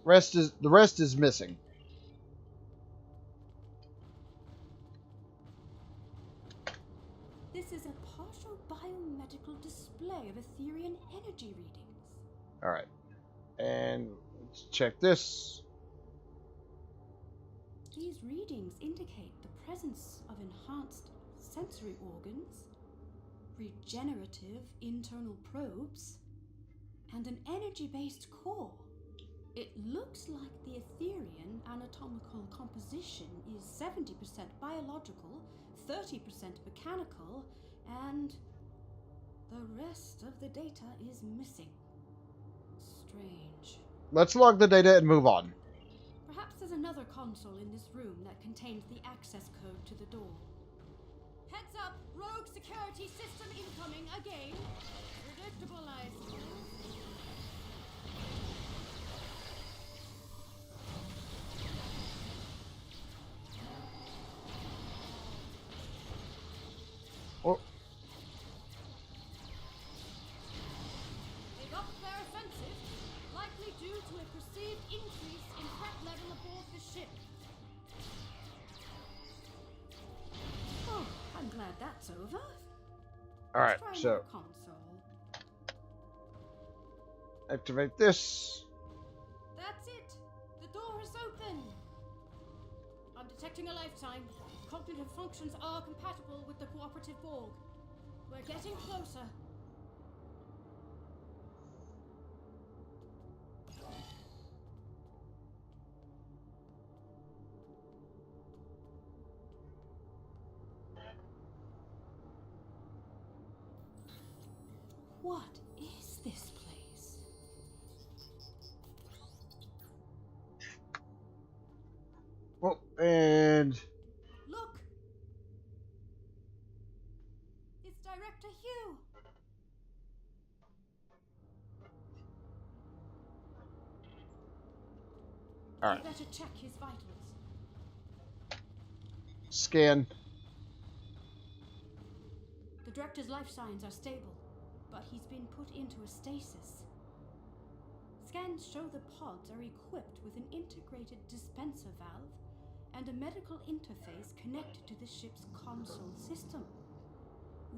The rest is missing.
This is a partial biomedical display of Etherean energy readings.
Alright. And let's check this.
These readings indicate the presence of enhanced sensory organs, regenerative internal probes, and an energy-based core. It looks like the Etherean anatomical composition is 70% biological, 30% mechanical, and the rest of the data is missing. Strange.
Let's log the data and move on.
Perhaps there's another console in this room that contains the access code to the door. Heads up! Rogue security system incoming again! Predictable, I suppose.
Oh.
They've upped their offensive, likely due to a perceived increase in threat level aboard the ship. Oh, I'm glad that's over.
Alright,
Let's try
so
another console.
activate this.
That's it! The door is open! I'm detecting a lifetime. Cognitive functions are compatible with the cooperative Borg. We're getting closer. What is this place?
Well, and
Look! It's Director Hugh!
alright.
We better check his vitals.
Scan.
The Director's life signs are stable. but he's been put into a stasis. Scans show the pods are equipped with an integrated dispenser valve and a medical interface connected to the ship's console system.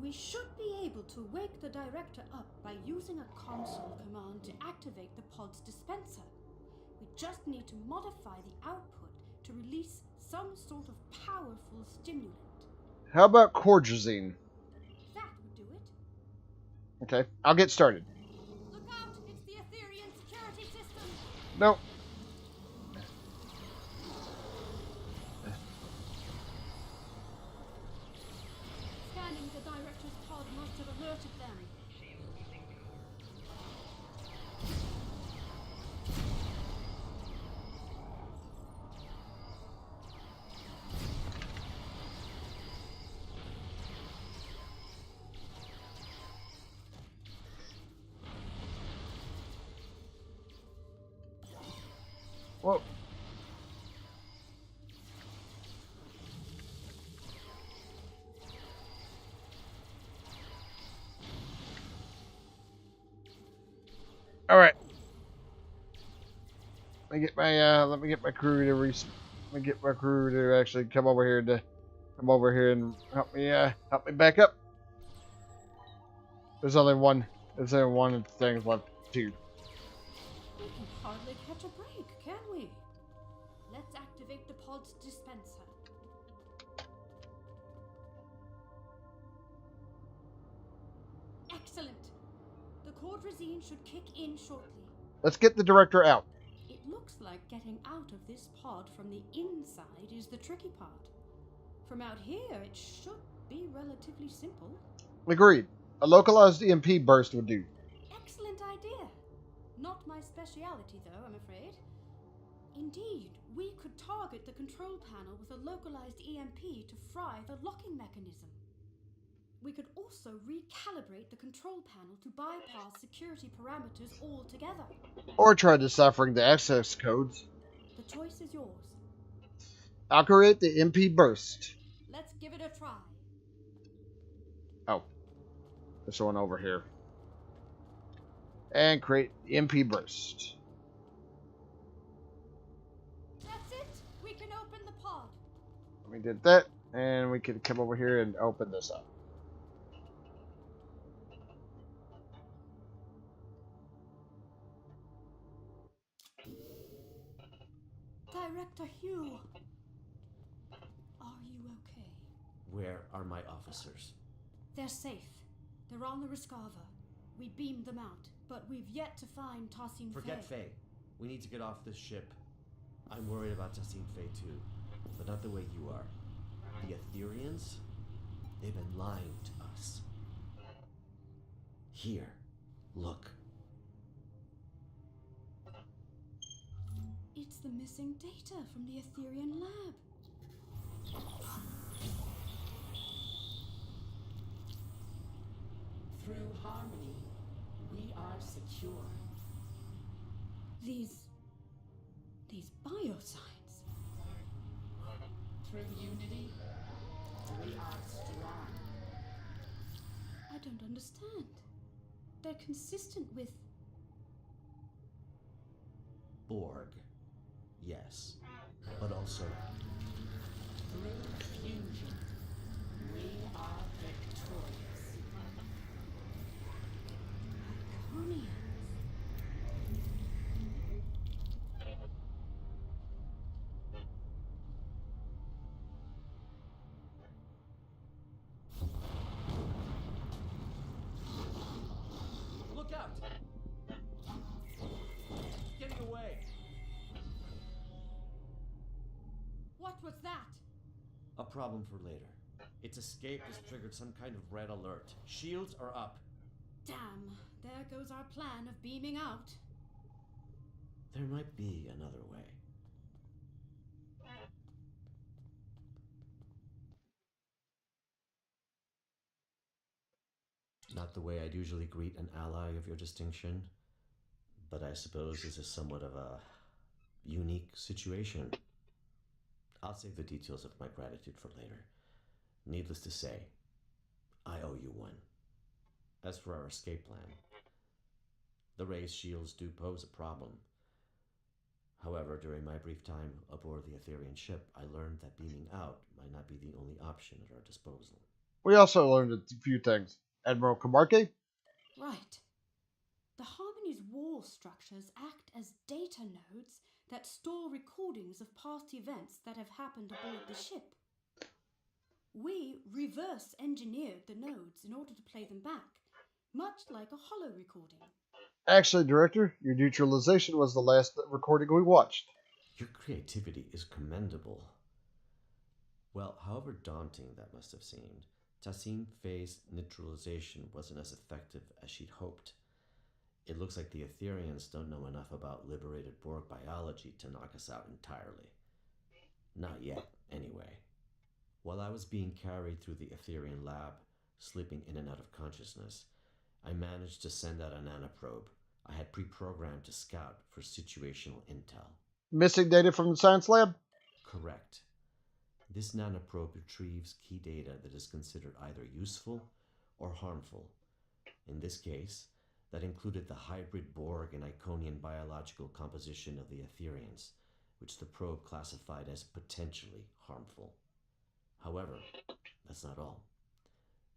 We should be able to wake the director up by using a console command to activate the pod's dispenser. We just need to modify the output to release some sort of powerful stimulant.
How about Corgazine?
That would do it.
Okay, I'll get started.
Look out! It's the Etherean security system!
No.
Scanning the director's pod must have alerted them.
Whoa. All right. Let me get my crew to actually come over here and help me back up. There's only one thing left. Two.
We can hardly catch a break, can we? Let's activate the pod's dispenser. Excellent. The Cordrazine should kick in shortly.
Let's get the director out.
It looks like getting out of this pod from the inside is the tricky part. From out here, it should be relatively simple.
Agreed. A localized EMP burst would do.
Excellent idea. Not my speciality, though, I'm afraid. Indeed, we could target the control panel with a localized EMP to fry the locking mechanism. We could also recalibrate the control panel to bypass security parameters altogether.
Or try deciphering the access codes.
The choice is yours.
I'll create the EMP burst.
Let's give it a try.
Oh. This one over here. And create EMP burst.
That's it. We can open the pod.
We did that, and we can come over here and open this up.
Director Hugh. Are you okay?
Where are my officers?
They're safe. They're on the Rescava. We beamed them out, but we've yet to find Tassin
Forget
Faye.
Faye. We need to get off this ship. I'm worried about Tassin Faye too, but not the way you are. The Ethereans? They've been lying to us. Here, look.
It's the missing data from the Etherean lab.
Through harmony, we are secure.
These biosigns.
Through unity, we are strong.
I don't understand. They're consistent with...
Borg. Yes. But also...
Through fusion, we are victorious.
Iconians.
Look out! Getting away!
What was that?
A problem for later. Its escape has triggered some kind of red alert. Shields are up.
Damn, there goes our plan of beaming out.
There might be another way. Not the way I'd usually greet an ally of your distinction, but I suppose this is somewhat of a unique situation. I'll save the details of my gratitude for later. Needless to say, I owe you one. As for our escape plan, the raised shields do pose a problem. However, during my brief time aboard the Etherean ship, I learned that beaming out might not be the only option at our disposal.
We also learned a few things. Admiral Kamarke?
Right. The Harmony's wall structures act as data nodes that store recordings of past events that have happened aboard the ship. We reverse engineered the nodes in order to play them back, much like a holo recording.
Actually, Director, your neutralization was the last recording we watched.
Your creativity is commendable. Well, however daunting that must have seemed, Tassim Faye's neutralization wasn't as effective as she'd hoped. It looks like the Etherians don't know enough about liberated Borg biology to knock us out entirely. Not yet, anyway. While I was being carried through the Etherian lab, slipping in and out of consciousness, I managed to send out a nanoprobe I had pre-programmed to scout for situational intel.
Missing data from the science lab?
Correct. This nanoprobe retrieves key data that is considered either useful or harmful. In this case, that included the hybrid Borg and Iconian biological composition of the Etherians, which the probe classified as potentially harmful. However, that's not all.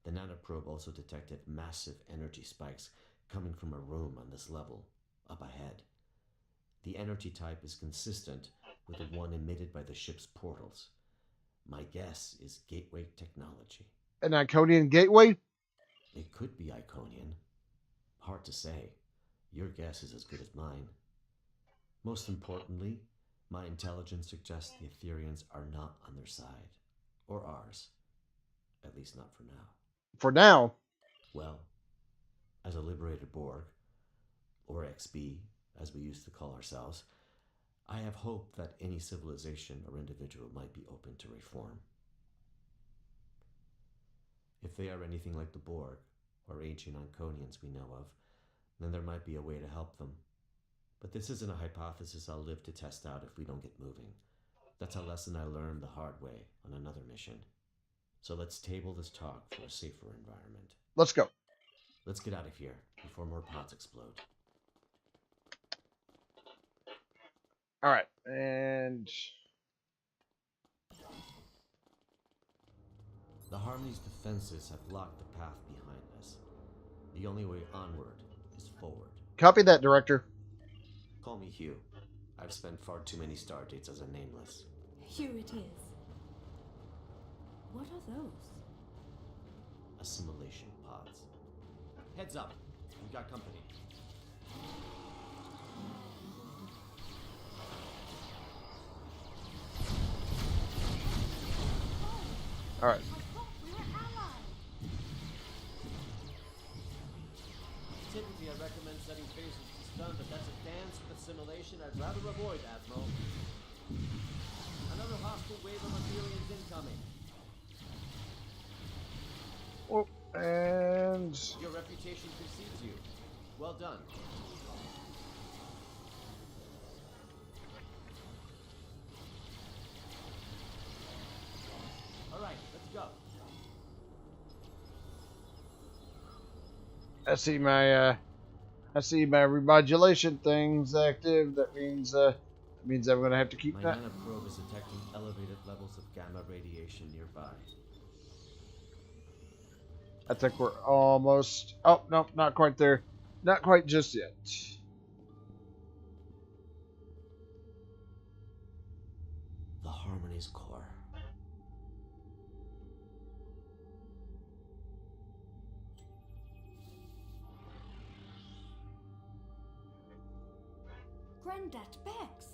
The nanoprobe also detected massive energy spikes coming from a room on this level, up ahead. The energy type is consistent with the one emitted by the ship's portals. My guess is gateway technology.
An Iconian gateway?
It could be Iconian. Hard to say. Your guess is as good as mine. Most importantly, my intelligence suggests the Etherians are not on their side. Or ours. At least not for now.
For now?
Well, as a liberated Borg, or XB, as we used to call ourselves, I have hope that any civilization or individual might be open to reform. If they are anything like the Borg, or ancient Iconians we know of, then there might be a way to help them. But this isn't a hypothesis I'll live to test out if we don't get moving. That's a lesson I learned the hard way on another mission. So let's table this talk for a safer environment.
Let's go.
Let's get out of here before more pods explode.
Alright, and...
The Harmony's defenses have locked the path behind us. The only way onward is forward.
Copy that, Director.
Call me Hugh. I've spent far too many star dates as a nameless.
Hugh it is. What are those?
Assimilation pods. Heads up. We've got company.
Alright.
I thought we were allies.
Typically, I recommend setting phasers to stun, but that's a dance with assimilation I'd rather avoid, Admiral. Another hostile wave of Etherians incoming.
Oh, and...
Your reputation precedes you. Well done. All right, let's go.
I see my remodulation things active. That means I'm gonna have to keep
My
that.
nanoprobe is detecting elevated levels of gamma radiation nearby.
I think we're almost... Oh, no, not quite there. Not quite just yet.
The Harmony's core.
Granddad Bex.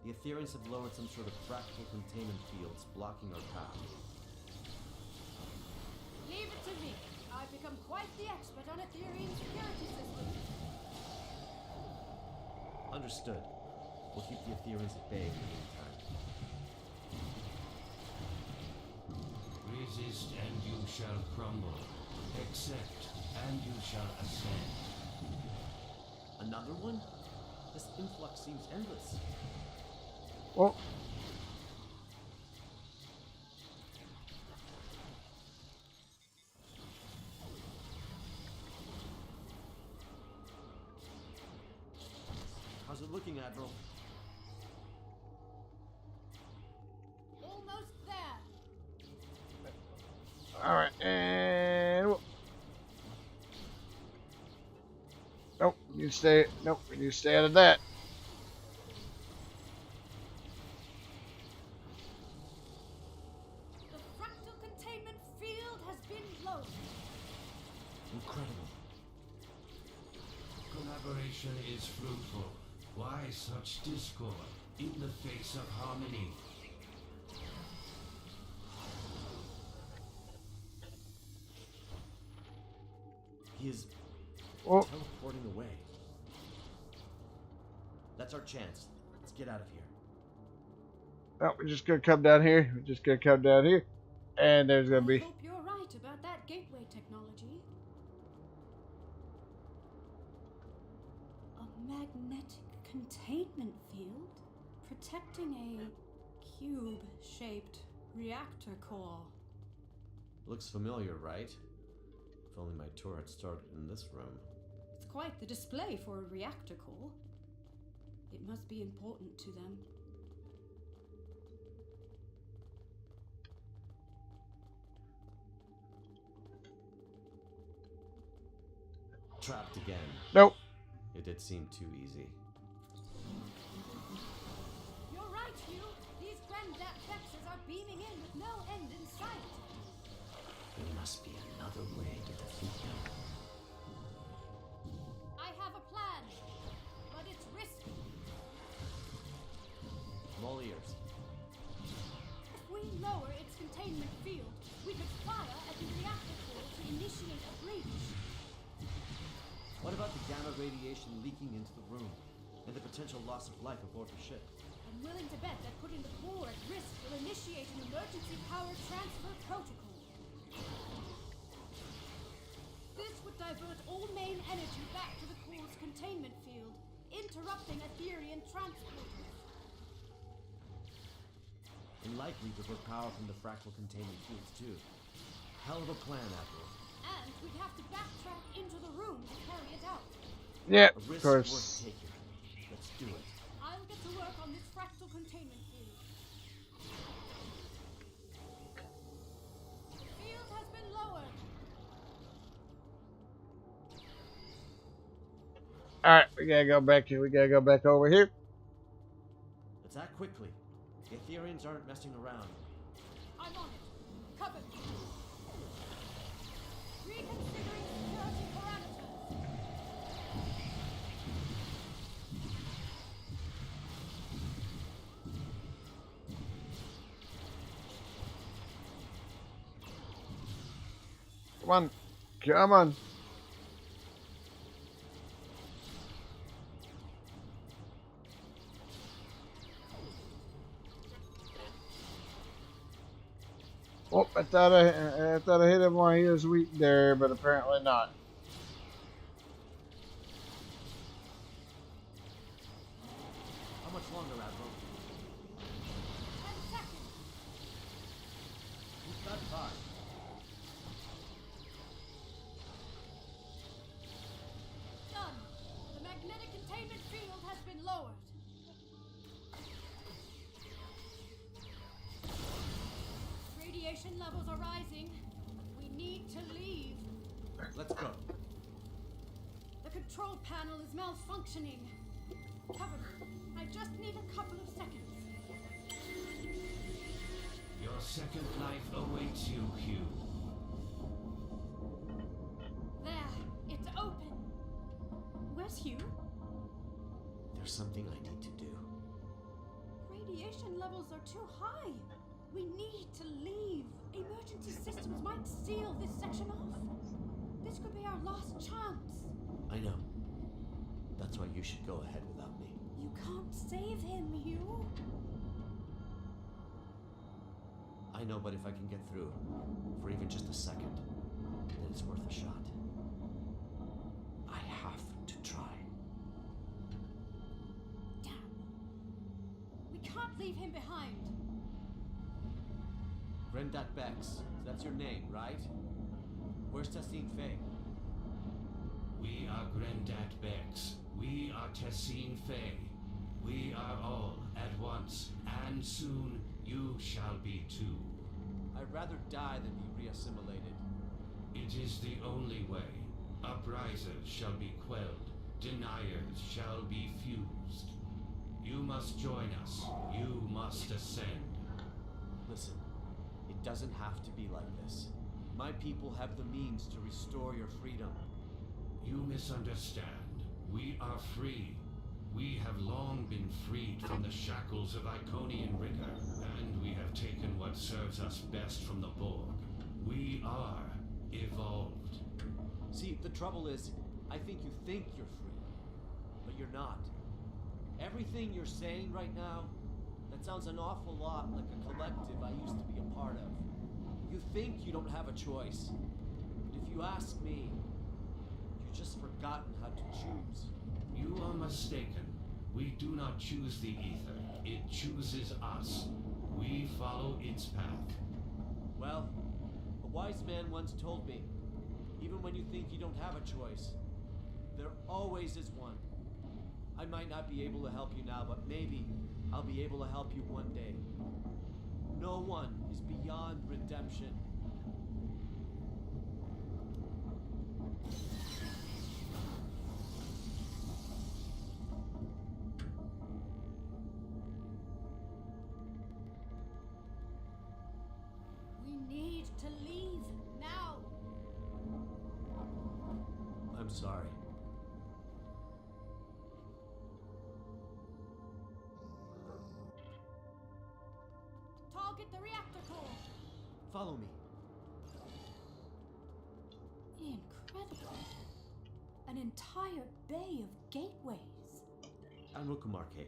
The Etherians have lowered some sort of fractal containment fields blocking our path.
Leave it to me. I've become quite the expert on Etherian security systems.
Understood. We'll keep the Etherians at bay in the meantime.
Resist and you shall crumble. Accept and you shall ascend.
Another one? This influx seems endless.
Well,
How's it looking, Admiral?
Almost there.
all right, and nope, you stay. Nope, you stay out of that.
The fractal containment field has been lowered.
Incredible.
Collaboration is fruitful. Why such discord in the face of harmony?
He is
Well,
teleporting away. That's our chance. Let's get out of here.
no, we're just gonna come down here. We're just gonna come down here, and there's gonna
I
be.
hope you're right about that gateway technology. A magnetic containment field protecting a cube-shaped reactor core.
Looks familiar, right? If only my tour had started in this room.
It's quite the display for a reactor core. It must be important to them.
Trapped again.
Nope.
It did seem too easy.
You're right, Hugh. These Grandat vexes are beaming in with no end in sight.
There must be another way to defeat them.
I have a plan, but it's risky.
I'm all ears.
If we lower its containment field, we could fire at the reactor core to initiate a breach.
What about the gamma radiation leaking into the room and the potential loss of life aboard the ship?
I'm willing to bet that putting the core at risk will initiate an emergency power transfer protocol. This would divert all main energy back to the core's containment field, interrupting Etherian transporters.
And likely divert power from the fractal containment fields too. Hell of a plan, Admiral.
And we'd have to backtrack into the room to carry it out.
Yeah,
A
of
risk
course.
worth taking. Let's do it.
I'll get to work on this fractal containment field. The field has been lowered.
All right, we gotta go back here. We gotta go back over here.
Let's act quickly. The Etherians aren't messing around.
I'm on it. Cover me. Reconsidering security parameters.
Come on, come on. Oh, I thought I hit him while he was weak there, but apparently not.
How much longer, Admiral?
10 seconds.
We've got time.
Done. The magnetic containment field has been lowered. Radiation levels are rising. We need to leave.
Let's go.
The control panel is malfunctioning. Cover me. I just need a couple of seconds.
Your second life awaits you, Hugh.
There. It's open. Where's Hugh?
There's something I need to do.
Radiation levels are too high. We need to leave. Emergency systems might seal this section off. This could be our last chance.
I know. That's why you should go ahead without me.
You can't save him, Hugh.
I know, but if I can get through, for even just a second, then it's worth a shot. I have to try.
leave him behind.
Grendat Bex, that's your name, right? Where's Tessine Faye?
We are Grendat Bex. We are Tessine Faye. We are all at once, and soon you shall be too.
I'd rather die than be reassimilated.
It is the only way. Uprisers shall be quelled. Deniers shall be fused. You must join us. You must ascend.
Listen, it doesn't have to be like this. My people have the means to restore your freedom.
You misunderstand. We are free. We have long been freed from the shackles of Iconian rigor, and we have taken what serves us best from the Borg. We are evolved.
See, the trouble is, I think you're free, but you're not. Everything you're saying right now, that sounds an awful lot like a collective I used to be a part of. You think you don't have a choice, but if you ask me, you've just forgotten how to choose.
You are mistaken. We do not choose the ether. It chooses us. We follow its path.
Well, a wise man once told me, even when you think you don't have a choice, there always is one. I might not be able to help you now, but maybe I'll be able to help you one day. No one is beyond redemption.
We need to leave now.
I'm sorry.
Target the reactor core.
Follow me.
Incredible. An entire bay of gateways.
Admiral Kumarke,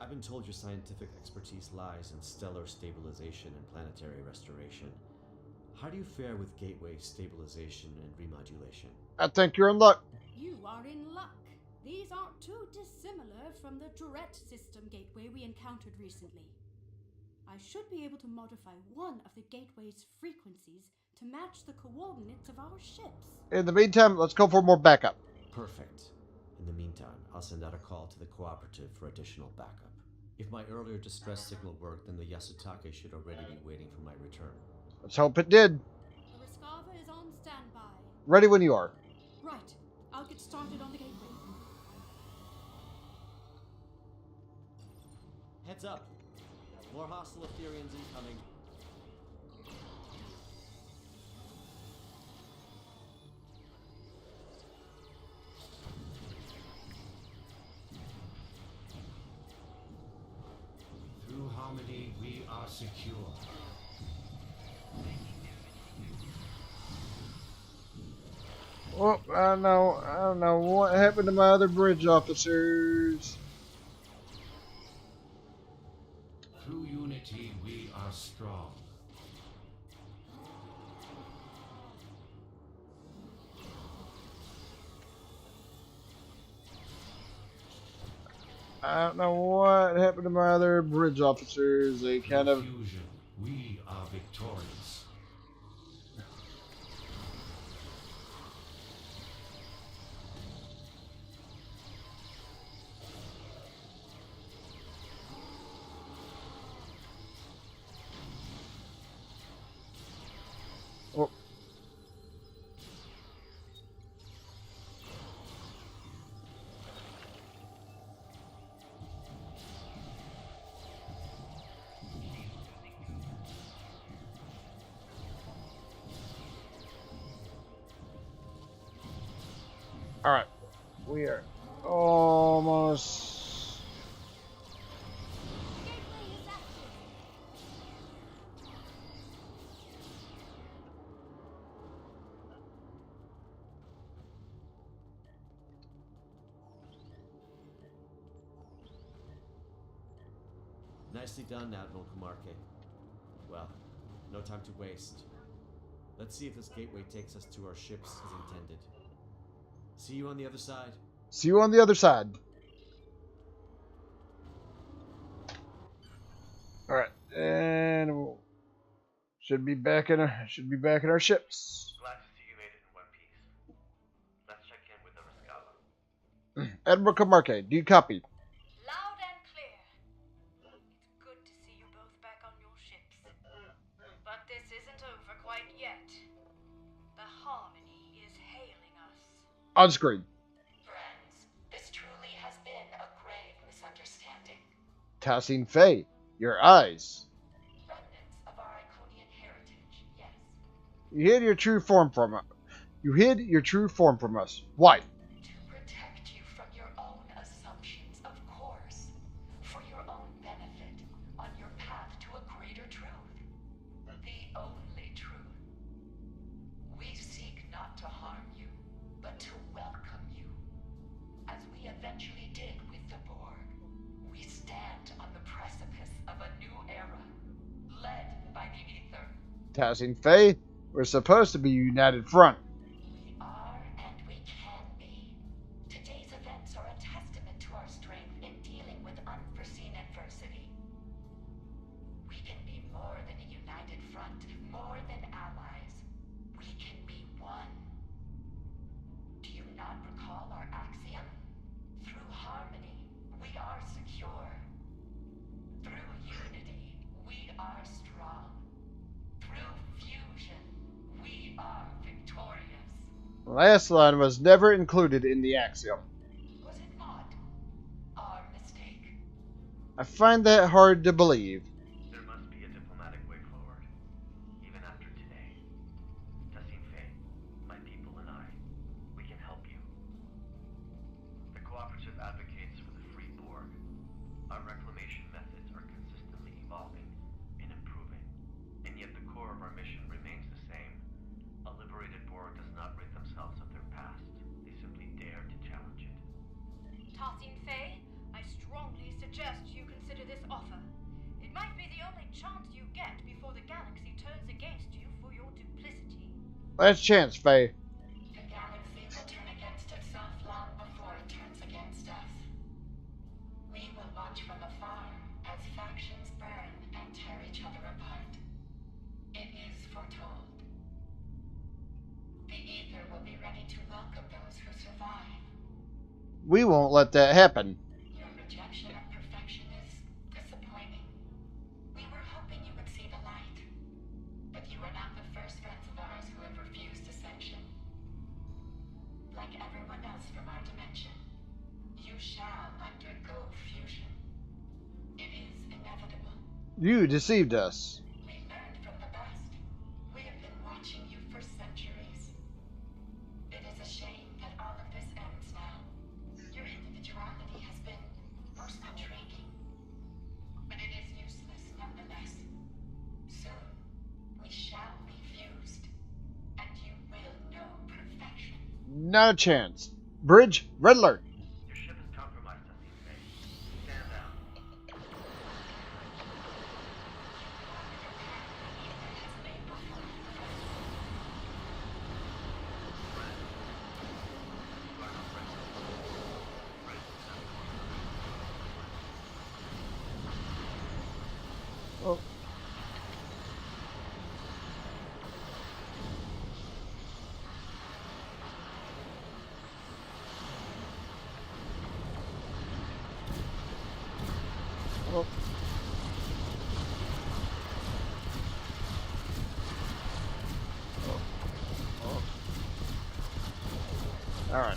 I've been told your scientific expertise lies in stellar stabilization and planetary restoration. How do you fare with gateway stabilization and remodulation?
I think you're in luck.
You are in luck. These aren't too dissimilar from the Tourette system gateway we encountered recently. I should be able to modify one of the gateway's frequencies to match the coordinates of our ships.
In the meantime, let's go for more backup.
Perfect. In the meantime, I'll send out a call to the cooperative for additional backup. If my earlier distress signal worked, then the Yasutake should already be waiting for my return.
Let's hope it did.
The Rescava is on standby.
Ready when you are.
Right. I'll get started on the gateway.
Heads up. More hostile Ethereans incoming.
Through harmony, we are secure.
Oh, I don't know what happened to my other bridge officers.
Through unity, we are strong.
I don't know what happened to my other bridge officers. They kind of...
Fusion, we are victorious.
Oh. All right, we are almost.
Gateway is active.
Nicely done, Admiral Kumarke. Well, no time to waste. Let's see if this gateway takes us to our ships as intended. See you on the other side.
See you on the other side. All right, and we'll, should be back in our ships.
Glad to see you made it in one piece. Let's check in with the Rescala.
Admiral Camarque, do you copy?
Loud and clear. It's good to see you both back on your ships. But this isn't over quite yet. The Harmony is hailing us.
On screen.
Friends, this truly has been a grave misunderstanding.
Tassine Faye, your eyes.
Remnants of our Iconian heritage, yes.
You hid your true form from us. You hid your true form from us. Why?
To protect you from your own assumptions, of course. For your own benefit, on your path to a greater truth. The only truth. We seek not to harm you, but to welcome you. As we eventually did with the Borg, we stand on the precipice of a new era, led by the Ether.
Tassine Faye, we're supposed to be united front.
We are and we can be. Today's events are a testament to our strength in dealing with unforeseen adversity. We can be more than a united front, more than allies. We can be one. Do you not recall our axiom? Through harmony, we are secure. Through unity, we are strong. Through fusion, we are victorious.
Last line was never included in the Axiom.
Was it not? Our mistake.
I find that hard to believe.
There must be a diplomatic way forward, even after today. Tassine Faye, my people and I, we can help you. The Cooperative advocates for the free Borg. Our reclamation methods are consistently evolving and improving, and yet the core of our mission remains the same. A liberated Borg does not rid themselves of their past. They simply dare to challenge it.
Tassine Faye, I strongly suggest you consider this offer. It might be the only chance you get before the galaxy turns against you for your duplicity.
Last chance, Faye.
The galaxy will turn against itself long before it turns against us. We will watch from afar as factions burn and tear each other apart. It is foretold. The Ether will be ready to welcome those who survive.
We won't let that happen.
Your rejection of perfection is disappointing. We were hoping you would see the light. But you are not the first friends of ours who have refused ascension. Like everyone else from our dimension, you shall undergo fusion. It is inevitable.
You deceived us.
We learned from the best. We have been watching you for centuries. It is a shame that all of this ends now. Your individuality has been most intriguing. But it is useless nonetheless. Soon, we shall be fused. And you will know perfection.
Not a chance. Bridge, red alert.
Your ship is compromised, Tassine Faye. Stand down.
Oh. Oh. Oh. All right.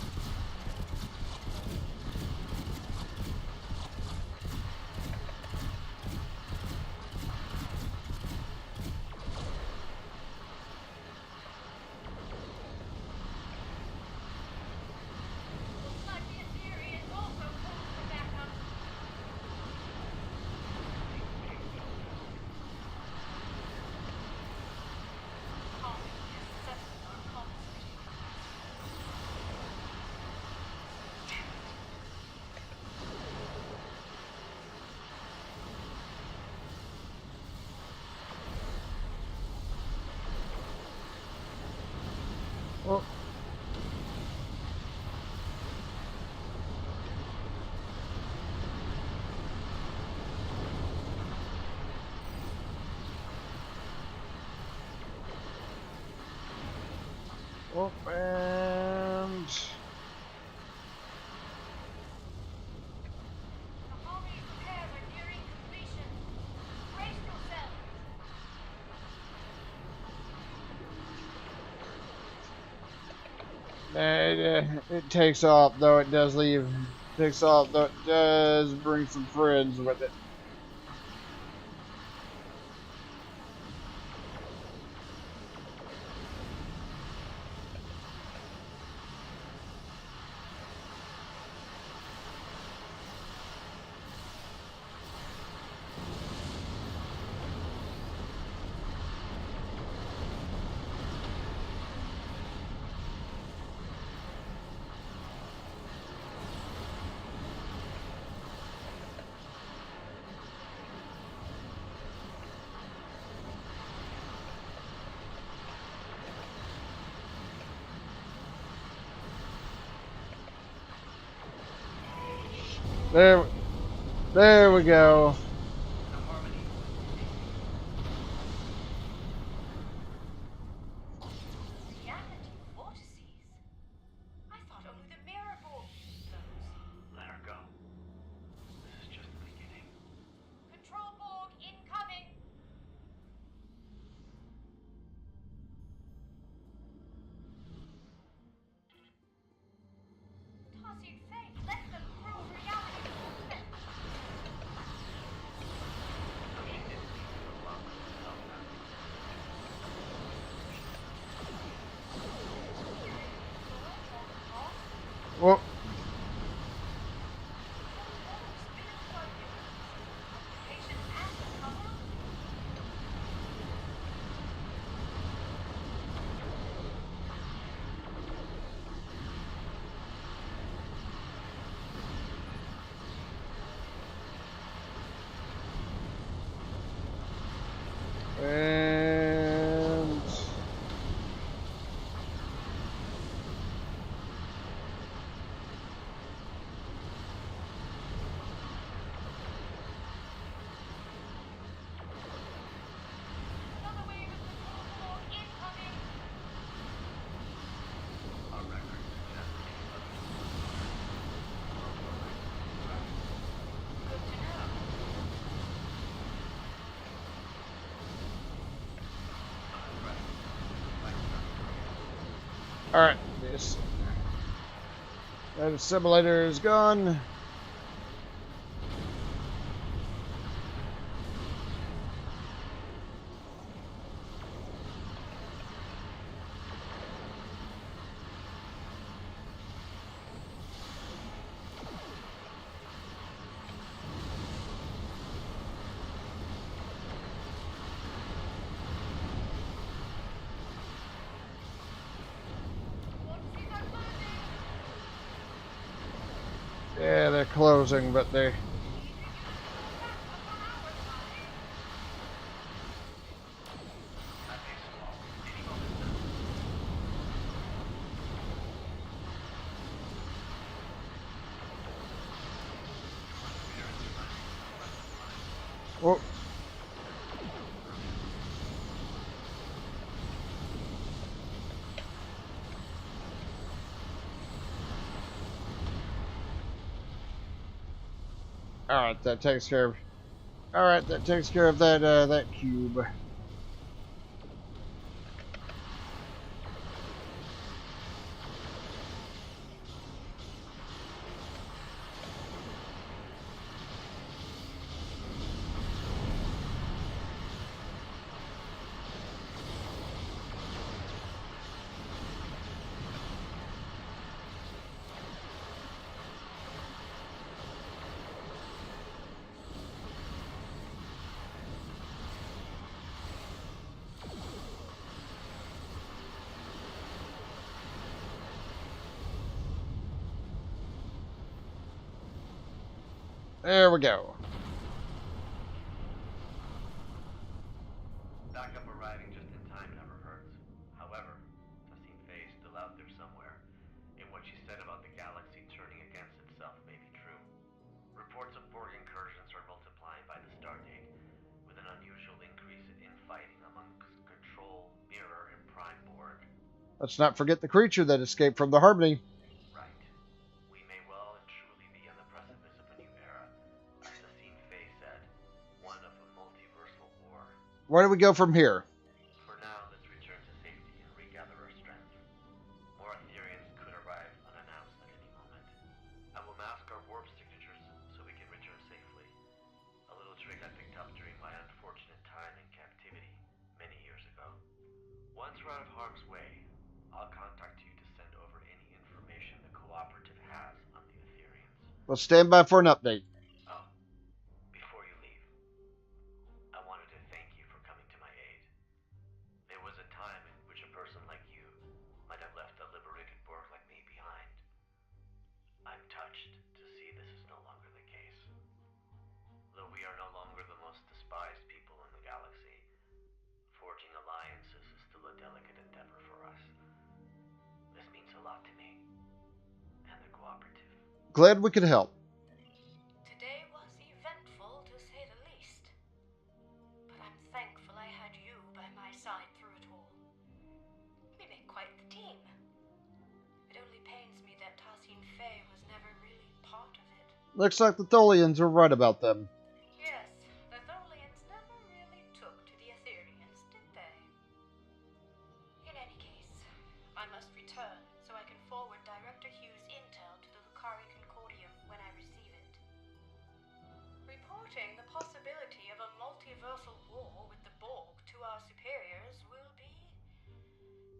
Looks like the Ethereum also called for backup.
Oh, and
The Harmony's repairs are nearing completion. Brace yourselves.
it takes off, though it does leave. Takes off, though it does bring some friends with it. There, there we go.
The Harmony.
Reality vortices? I thought only the mirror borg used those.
Let her go. This is just the beginning.
Control borg incoming. Tossing fate, let them prove reality movement.
So she didn't need to allow herself that.
Well, and
Another wave of control borg incoming.
Our records suggest any others
Good to know.
all right, this that assimilator is gone.
Vortices are closing.
Yeah, they're closing, but they. Oh. All right, that takes care of. All right, that takes care of that cube. There we go.
Backup arriving just in time never hurts. However, Tassim Faye is still out there somewhere, and what she said about the galaxy turning against itself may be true. Reports of Borg incursions are multiplying by the stardate, with an unusual increase in infighting among Control, Mirror, and Prime Borg.
Let's not forget the creature that escaped from the Harmony.
Right. We may well and truly be on the precipice of a new era. As the scene Faye said, one of a multiversal war.
Where do we go from here?
For now, let's return to safety and regather our strength. More Ethereans could arrive unannounced at any moment. I will mask our warp signatures so we can return safely. A little trick I picked up during my unfortunate time in captivity many years ago. Once we're out of harm's way, I'll contact you to send over any information the Cooperative has on the Ethereans.
We'll stand by for an update.
Oh, before you leave, I wanted to thank you for coming to my aid. There was a time in which a person like you might have left a liberated Borg like me behind. I'm touched to see this is no longer the case. Though we are no longer the most despised people in the galaxy, forging alliances is still a delicate endeavor for us. This means a lot to me, and the Cooperative.
Glad we could help.
Today was eventful, to say the least. But I'm thankful I had you by my side through it all. We make quite the team. It only pains me that Tassine Faye was never really part of it.
Looks like the Tholians were right about them.
Yes, the Tholians never really took to the Ethereans, did they? In any case, I must return so I can forward Director Hughes' intel to the Lucari Concordium when I receive it. Reporting the possibility of a multiversal war with the Borg to our superiors will be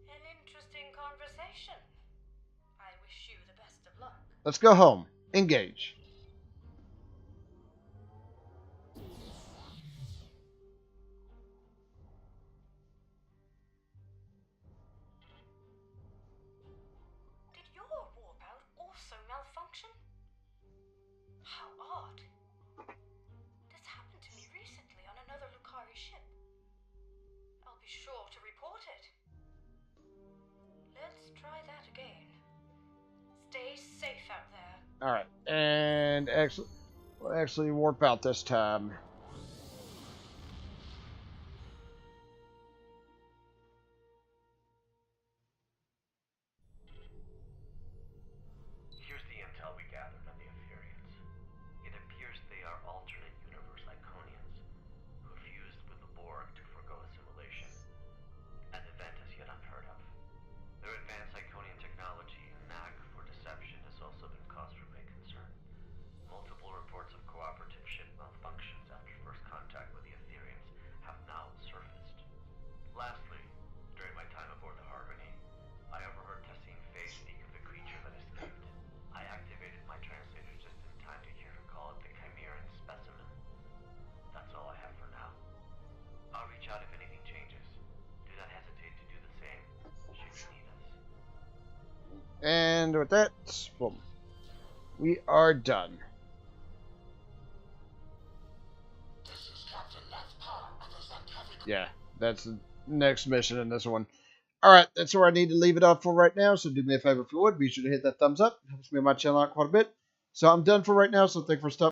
an interesting conversation. I wish you the best of luck.
Let's go home. Engage.
Did your warp out also malfunction? How odd. This happened to me recently on another Lucari ship. I'll be sure to report it. Let's try that again. Stay safe out there.
Alright, and we'll actually warp out this time.
Here's the intel we gathered on the Ethereans. It appears they are alternate universe Iconians, who fused with the Borg to forgo assimilation. An event as yet unheard of. Their advanced Iconian technology and knack for deception has also been cause for great concern. Multiple reports of Cooperative ship malfunctions after first contact with the Ethereans have now surfaced. Lastly, during my time aboard the Harmony, I overheard Tassine Faye speak of the creature that escaped. I activated my translator just in time to hear her call it the Chimeran specimen. That's all I have for now. I'll reach out if anything changes. Do not hesitate to do the same, should you need us.
And with that, boom. We are done. Yeah, that's the next mission in this one. Alright, that's where I need to leave it off for right now. So do me a favor if you would. Be sure to hit that thumbs up. It helps me on my channel out quite a bit. So I'm done for right now. So thank you for stopping.